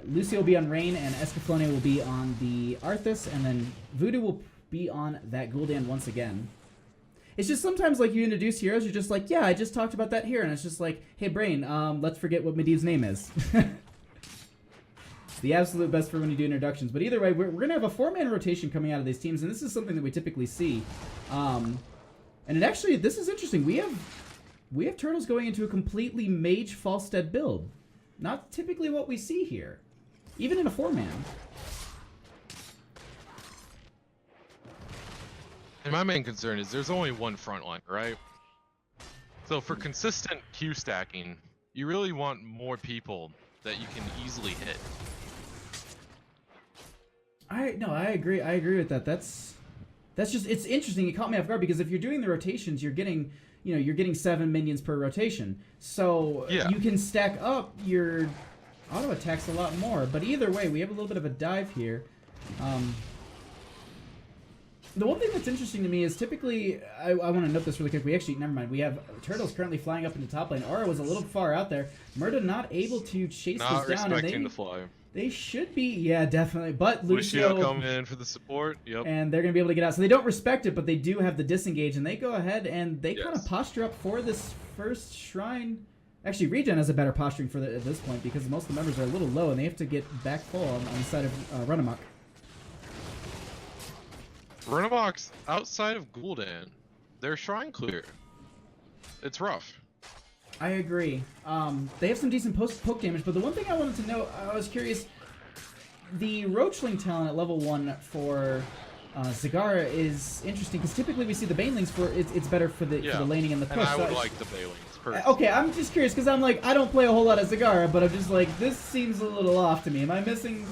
Lucio will be on Rain, and Escaflowne will be on the Arthas, and then Voodoo will be on that Gul'dan once again. It's just sometimes, like, you introduce heroes, you're just like, yeah, I just talked about that here, and it's just like, hey, Brain, let's forget what Medivh's name is. It's the absolute best for when you do introductions. But either way, we're going to have a 4-man rotation coming out of these teams, and this is something that we typically see. And it actually, this is interesting. We have Turtles going into a completely Mage Falstead build. Not typically what we see here, even in a 4-man. And my main concern is there's only one front line, right? So for consistent Q stacking, you really want more people that you can easily hit. I agree. I agree with that. That's just, it's interesting. It caught me off guard because if you're doing the rotations, you're getting, you're getting 7 minions per rotation. So yeah, you can stack up your auto attacks a lot more. But either way, we have a little bit of a dive here. The one thing that's interesting to me is typically, I want to note this really quick. We actually, never mind. We have Turtles currently flying up into top lane. Aura was a little far out there. Murda not able to chase this down. Not respecting the fly. They should be, yeah, definitely. But Lucio coming in for the support, yep. And they're going to be able to get out. So they don't respect it, but they do have the disengage, and they go ahead and they kind of posture up for this first shrine. Actually, ReGen has a better posturing for at this point because most of the members are a little low, and they have to get back full on the side of Runamok. Runamok's outside of Gul'dan. They're shrine clear. It's rough. I agree. They have some decent poke damage, but the one thing I wanted to know, I was curious, the Roachling talent at level 1 for Zagara is interesting, because typically we see the Banelings for, it's better for the laning and the push. And I would like the Banelings personally. Okay, I'm just curious, because I'm like, I don't play a whole lot of Zagara, but I'm just like, this seems a little off to me. Am I missing...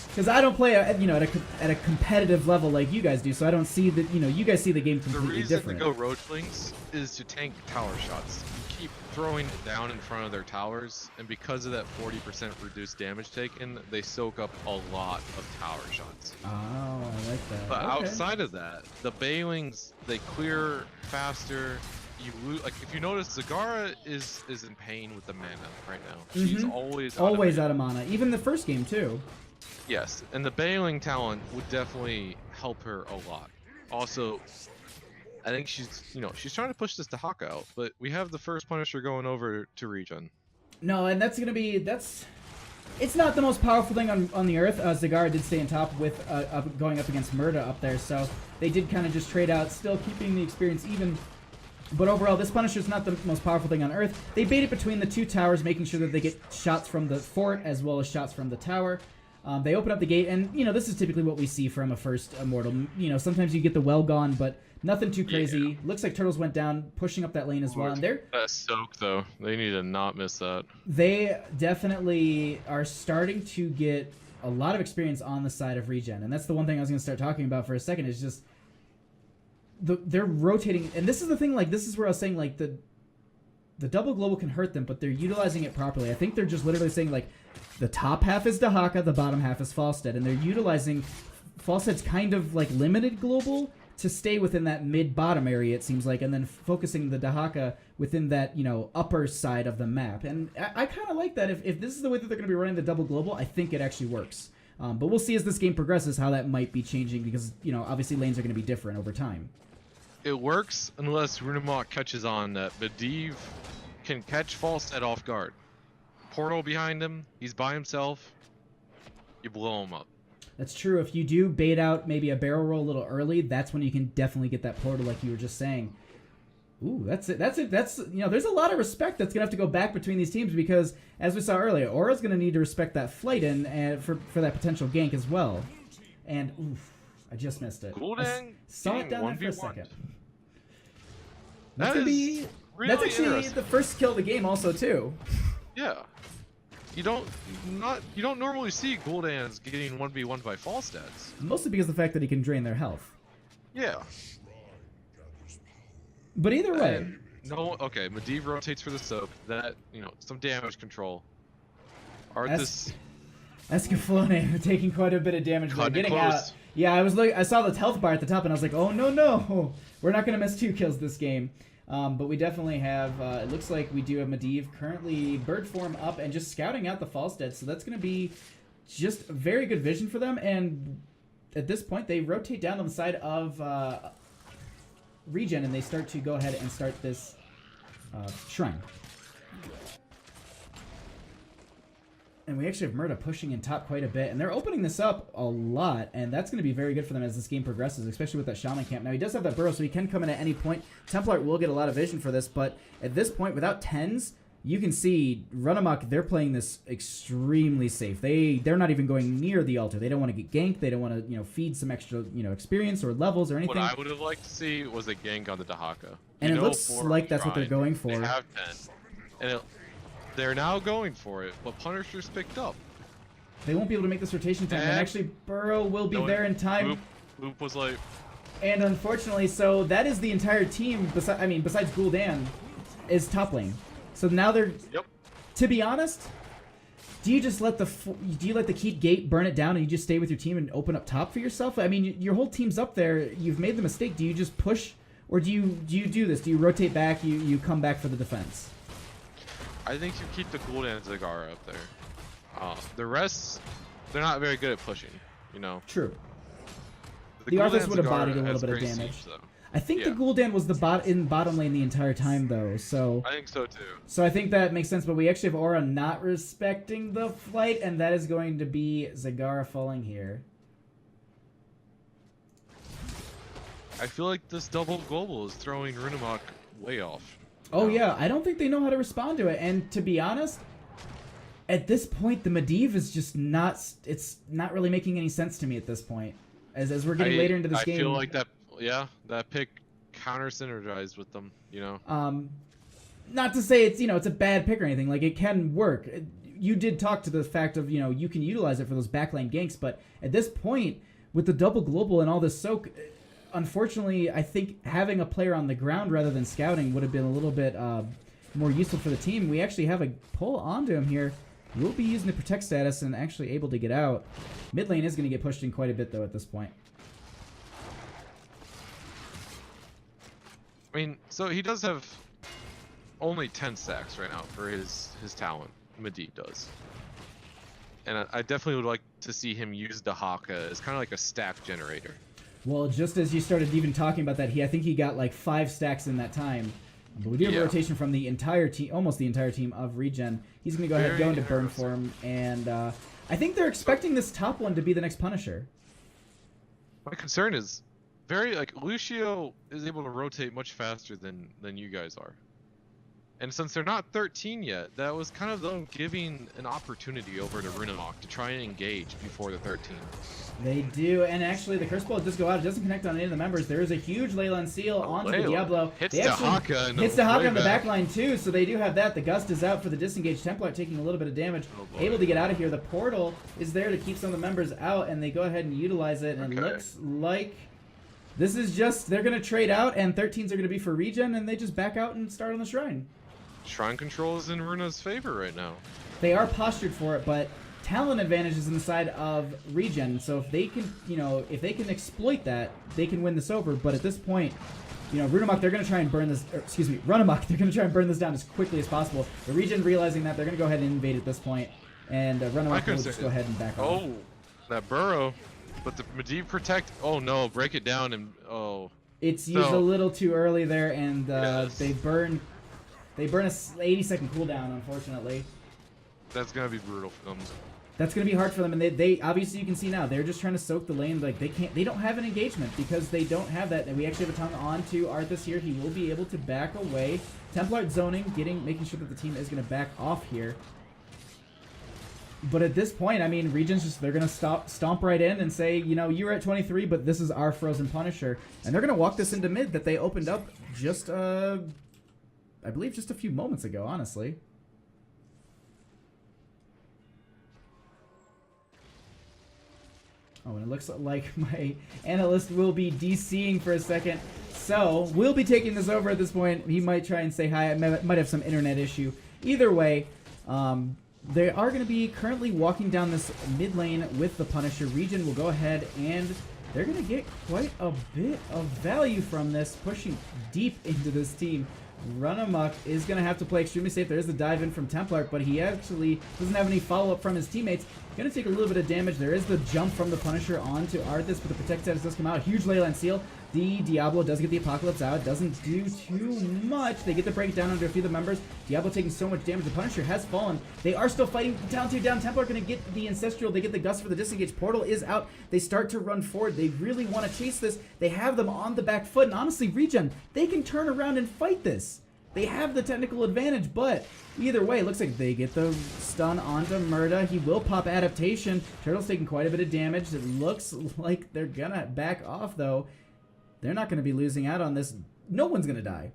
Because I don't play, at a competitive level like you guys do, so I don't see that. You guys see the game completely different. The reason to go Roachlings is to tank tower shots. You keep throwing it down in front of their towers, and because of that 40% reduced damage taken, they soak up a lot of tower shots. Oh, I like that. But outside of that, the Banelings, they clear faster. You lose, like, if you notice, Zagara is in pain with the mana right now. She's always out of mana. Even the first game too. Yes, and the Baneling talent would definitely help her a lot. Also, I think she's trying to push this Dahaka out, but we have the first Punisher going over to ReGen. No, and that's gonna be it's not the most powerful thing on the earth. Zagara did stay on top with going up against Murda up there, so they did kind of just trade out, still keeping the experience even. But overall, this Punisher is not the most powerful thing on Earth. They bait it between the 2 towers, making sure that they get shots from the fort as well as shots from the tower. They open up the gate, and, this is typically what we see from a first Immortal. Sometimes you get the well gone, but nothing too crazy. Yeah. Looks like Turtles went down, pushing up that lane as well. And that soak, though. They need to not miss that. They definitely are starting to get a lot of experience on the side of ReGen. And that's the one thing I was going to start talking about for a second, is just... they're rotating, and this is the thing, like, this is where I was saying, like, the double global can hurt them, but they're utilizing it properly. I think they're just literally saying, like, the top half is Dahaka, the bottom half is Falstead, and they're utilizing Falstead's kind of, like, limited global to stay within that mid-bottom area, it seems like, and then focusing the Dahaka within that, upper side of the map. And I kind of like that. If this is the way that they're going to be running the double global, I think it actually works. But we'll see as this game progresses how that might be changing, because, obviously lanes are going to be different over time. It works unless Runamok catches on that Medivh can catch Falstead off guard. Portal behind him, he's by himself, you blow him up. That's true. If you do bait out maybe a barrel roll a little early, that's when you can definitely get that portal like you were just saying. Ooh, that's it. There's a lot of respect that's going to have to go back between these teams, because, as we saw earlier, Aura's going to need to respect that flight and for that potential gank as well. And, oof, I just missed it. Gul'dan saw it down there for a second. That's actually the first kill of the game also, too. Yeah. you don't normally see Gul'dans getting 1v1 by fall stats. Mostly because of the fact that he can drain their health. Yeah. But either way. And no, okay, Medivh rotates for the soak. That, some damage control. Arthas... Escaflowne taking quite a bit of damage there. Getting close. out. Yeah, I saw the health bar at the top and I was like, oh no. We're not going to miss 2 kills this game. But we definitely have, it looks like we do have Medivh currently bird form up and just scouting out the Falstead. So that's going to be just very good vision for them. And at this point, they rotate down on the side of ReGen and they start to go ahead and start this shrine. And we actually have Murda pushing in top quite a bit. And they're opening this up a lot. And that's going to be very good for them as this game progresses, especially with that Shaman camp. Now, he does have that burrow, so he can come in at any point. Templar will get a lot of vision for this. But at this point, without 10s, you can see Runamok, they're playing this extremely safe. They're not even going near the altar. They don't want to get ganked. They don't want to, feed some extra, experience or levels or anything. What I would have liked to see was a gank on the Dahaka. And it looks like that's what they're going for. They have 10. And they're now going for it, but Punisher's picked up. They won't be able to make this rotation time. And actually, Burrow will be there in time. Boop was late. And unfortunately, so that is the entire team, besides Gul'dan, is top lane. So now they're... Yep. To be honest, do you just let the Keep Gate burn it down and you just stay with your team and open up top for yourself? I mean, your whole team's up there. You've made the mistake. Do you just push, or do you do this? Do you rotate back? You come back for the defense? I think you keep the Gul'dan and Zagara up there. The rest, they're not very good at pushing, True. The Arthas would have bodied a little bit of damage. I think the Gul'dan was in bottom lane the entire time, though, so... I think so, too. So I think that makes sense, but we actually have Aura not respecting the flight, and that is going to be Zagara falling here. I feel like this double global is throwing Runamok way off. Oh, yeah. I don't think they know how to respond to it. And to be honest, at this point, the Medivh is just not... It's not really making any sense to me at this point. As we're getting later into this game... I feel like that pick counter-synergized with them, Not to say it's a bad pick or anything. Like, it can work. You did talk to the fact of, you can utilize it for those backline ganks. But at this point, with the double global and all this soak... Unfortunately, I think having a player on the ground rather than scouting would have been a little bit more useful for the team. We actually have a pull onto him here. We'll be using the protect status and actually able to get out. Mid lane is going to get pushed in quite a bit, though, at this point. I mean, so he does have only 10 stacks right now for his talent. Medivh does. And I definitely would like to see him use Dahaka as kind of like a stack generator. Well, just as you started even talking about that, I think he got like 5 stacks in that time. But we do have a rotation from the entire team, almost the entire team of ReGen. He's going to go ahead and go into burn form, and I think they're expecting this top one to be the next Punisher. My concern is Lucio is able to rotate much faster than you guys are. And since they're not 13 yet, that was kind of them giving an opportunity over to Runamok to try and engage before the 13. They do, and actually the Curse Bolt does go out. It doesn't connect on any of the members. There is a huge Leyland Seal onto the Diablo. Hits Dahaka on the back line too, so they do have that. The Gust is out for the disengaged Templar, taking a little bit of damage. Able to get out of here. The portal is there to keep some of the members out, and they go ahead and utilize it, and it looks like this is just, they're going to trade out, and 13s are going to be for ReGen, and they just back out and start on the Shrine. Shrine control is in Runa's favor right now. They are postured for it, but talent advantage is in the side of ReGen. So if they can, if they can exploit that, they can win this over. But at this point, Runamok, they're going to try and burn this, Runamok, they're going to try and burn this down as quickly as possible. The ReGen realizing that, they're going to go ahead and invade at this point, and Runamok will just go ahead and back off. Oh, that burrow, but the Medivh protect. Oh no, break it down and It's used a little too early there, and they burn. They burn a 80-second cooldown, unfortunately. That's gonna be brutal for them. That's gonna be hard for them, and they obviously, you can see now they're just trying to soak the lane. Like they don't have an engagement because they don't have that. And we actually have a tongue on to Arthas here. He will be able to back away. Templar zoning, making sure that the team is gonna back off here. But at this point, I mean, ReGen's they're gonna stomp right in and say, you're at 23, but this is our Frozen Punisher, and they're gonna walk this into mid that they opened up just I believe just a few moments ago, honestly. Oh, and it looks like my analyst will be DCing for a second. So, we'll be taking this over at this point. He might try and say hi. I might have some internet issue. Either way, they are going to be currently walking down this mid lane with the Punisher. ReGen will go ahead and they're going to get quite a bit of value from this, pushing deep into this team. Runamok is going to have to play extremely safe. There is the dive in from Templar, but he actually doesn't have any follow-up from his teammates. Going to take a little bit of damage. There is the jump from the Punisher onto Arthas, but the Protect status does come out. Huge Leyline Seal. The Diablo does get the Apocalypse out. Doesn't do too much. They get the break down under a few of the members. Diablo taking so much damage. The Punisher has fallen. They are still fighting down 2 down. Templar are going to get the Ancestral. They get the Gust for the disengage. Portal is out. They start to run forward. They really want to chase this. They have them on the back foot. And honestly, ReGen, they can turn around and fight this. They have the technical advantage, but either way, it looks like they get the stun onto Murda. He will pop Adaptation. Turtle's taking quite a bit of damage. It looks like they're going to back off, though. They're not going to be losing out on this. No one's going to die.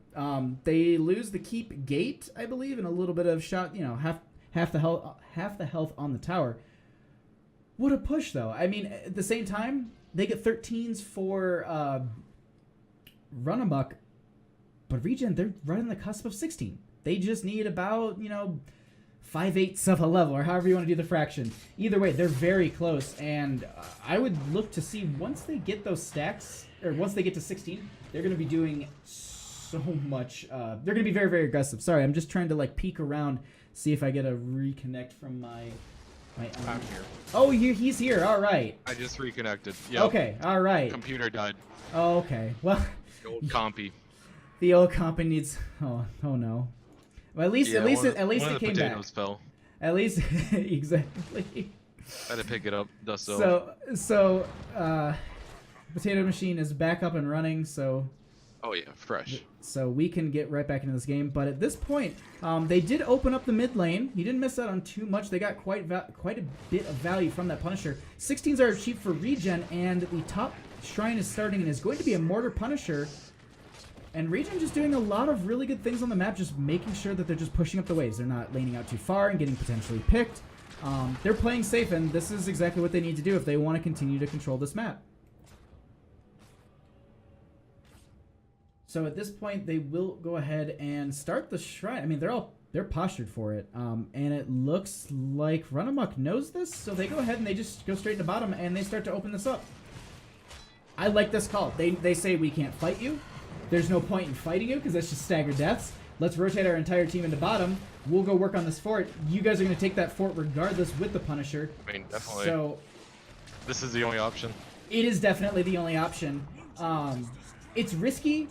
They lose the keep gate, I believe, and a little bit of shot, you know, half the health on the tower. What a push, though. I mean, at the same time, they get 13s for Runamok. But ReGen, they're right on the cusp of 16. They just need about, 5/8 of a level, or however you want to do the fraction. Either way, they're very close, and I would look to see once they get those stacks, or once they get to 16, they're going to be doing so much. They're going to be very, very aggressive. Sorry, I'm just trying to peek around, see if I get a reconnect from my I'm here. Oh, he's here. All right. I just reconnected. Yep. Okay. All right. Computer died. Oh, okay. Well, The old compy. The old company needs. Oh no. Well, at least it came back. Fell. At least exactly. I had to pick it up. Dust over. So Potato Machine is back up and running. So. Oh yeah, fresh. So we can get right back into this game. But at this point, they did open up the mid lane. He didn't miss out on too much. They got quite a bit of value from that Punisher. 16s are cheap for ReGen, and the top shrine is starting and is going to be a Mortar Punisher. And ReGen just doing a lot of really good things on the map, just making sure that they're just pushing up the waves. They're not laning out too far and getting potentially picked. They're playing safe, and this is exactly what they need to do if they want to continue to control this map. So at this point, they will go ahead and start the shrine. I mean, they're postured for it, and it looks like Runamok knows this, so they go ahead and they just go straight to bottom, and they start to open this up. I like this call. They say we can't fight you. There's no point in fighting you because that's just staggered deaths. Let's rotate our entire team into bottom. We'll go work on this fort. You guys are going to take that fort regardless with the Punisher. I mean, definitely. So this is the only option. It is definitely the only option. It's risky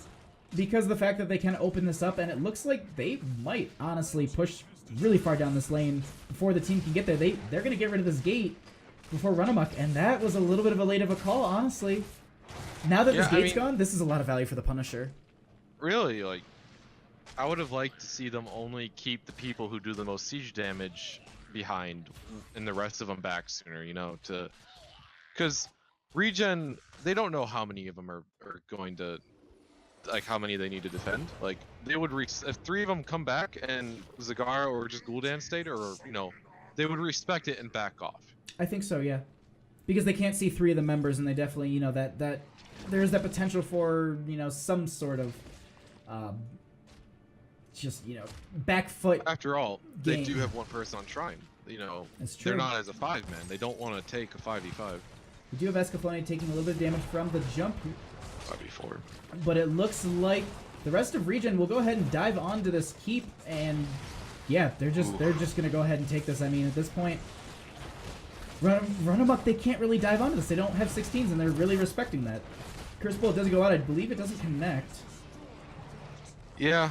because of the fact that they can open this up, and it looks like they might honestly push really far down this lane before the team can get there. They're going to get rid of this gate before Runamok, and that was a little bit of a late of a call, honestly. Now that this gate's gone, this is a lot of value for the Punisher. Really, I would have liked to see them only keep the people who do the most siege damage behind and the rest of them back sooner, because ReGen, they don't know how many of them are going to, how many they need to defend. They would, if 3 of them come back and Zagara or just Gul'dan stayed, or, they would respect it and back off. I think so, yeah. Because they can't see 3 of the members, and they definitely, that there's that potential for, some sort of, back foot. After all, game. They do have 1 person on Shrine. That's true. They're not as a 5-man. They don't want to take a 5v5. We do have Escaflowne taking a little bit of damage from the jump. 5v4. But it looks like the rest of ReGen will go ahead and dive onto this keep, and yeah, they're just gonna go ahead and take this. I mean, at this point, Runamok, they can't really dive onto this. They don't have 16s, and they're really respecting that. Curse Bullet doesn't go out. I believe it doesn't connect. Yeah.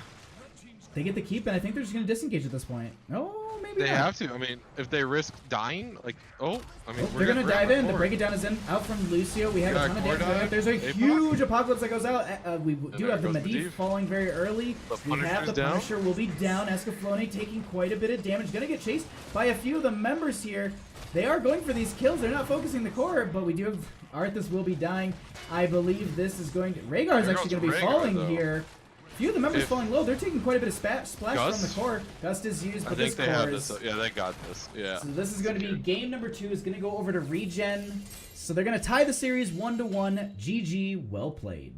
They get the keep, and I think they're just going to disengage at this point. Oh, maybe They not. have to. I mean, if they risk dying, they're going to dive in. The Break It Down is in. Out from Lucio. We have a ton of damage. There's a huge Apocalypse that goes out. We do have the Medivh falling very early. We have the Punisher will be down. Escaflowne taking quite a bit of damage. Going to get chased by a few of the members here. They are going for these kills. They're not focusing the core, but we do have Arthas will be dying. I believe this is going to... Rhaegar's actually going to be falling here few of the members falling low. They're taking quite a bit of splash Gust? from the core. Gust is used, but I think this they have core this. is... Yeah, they got this. Yeah. So this is going to be game number 2. Is going to go over to ReGen. So they're going to tie the series 1-1. GG, well played.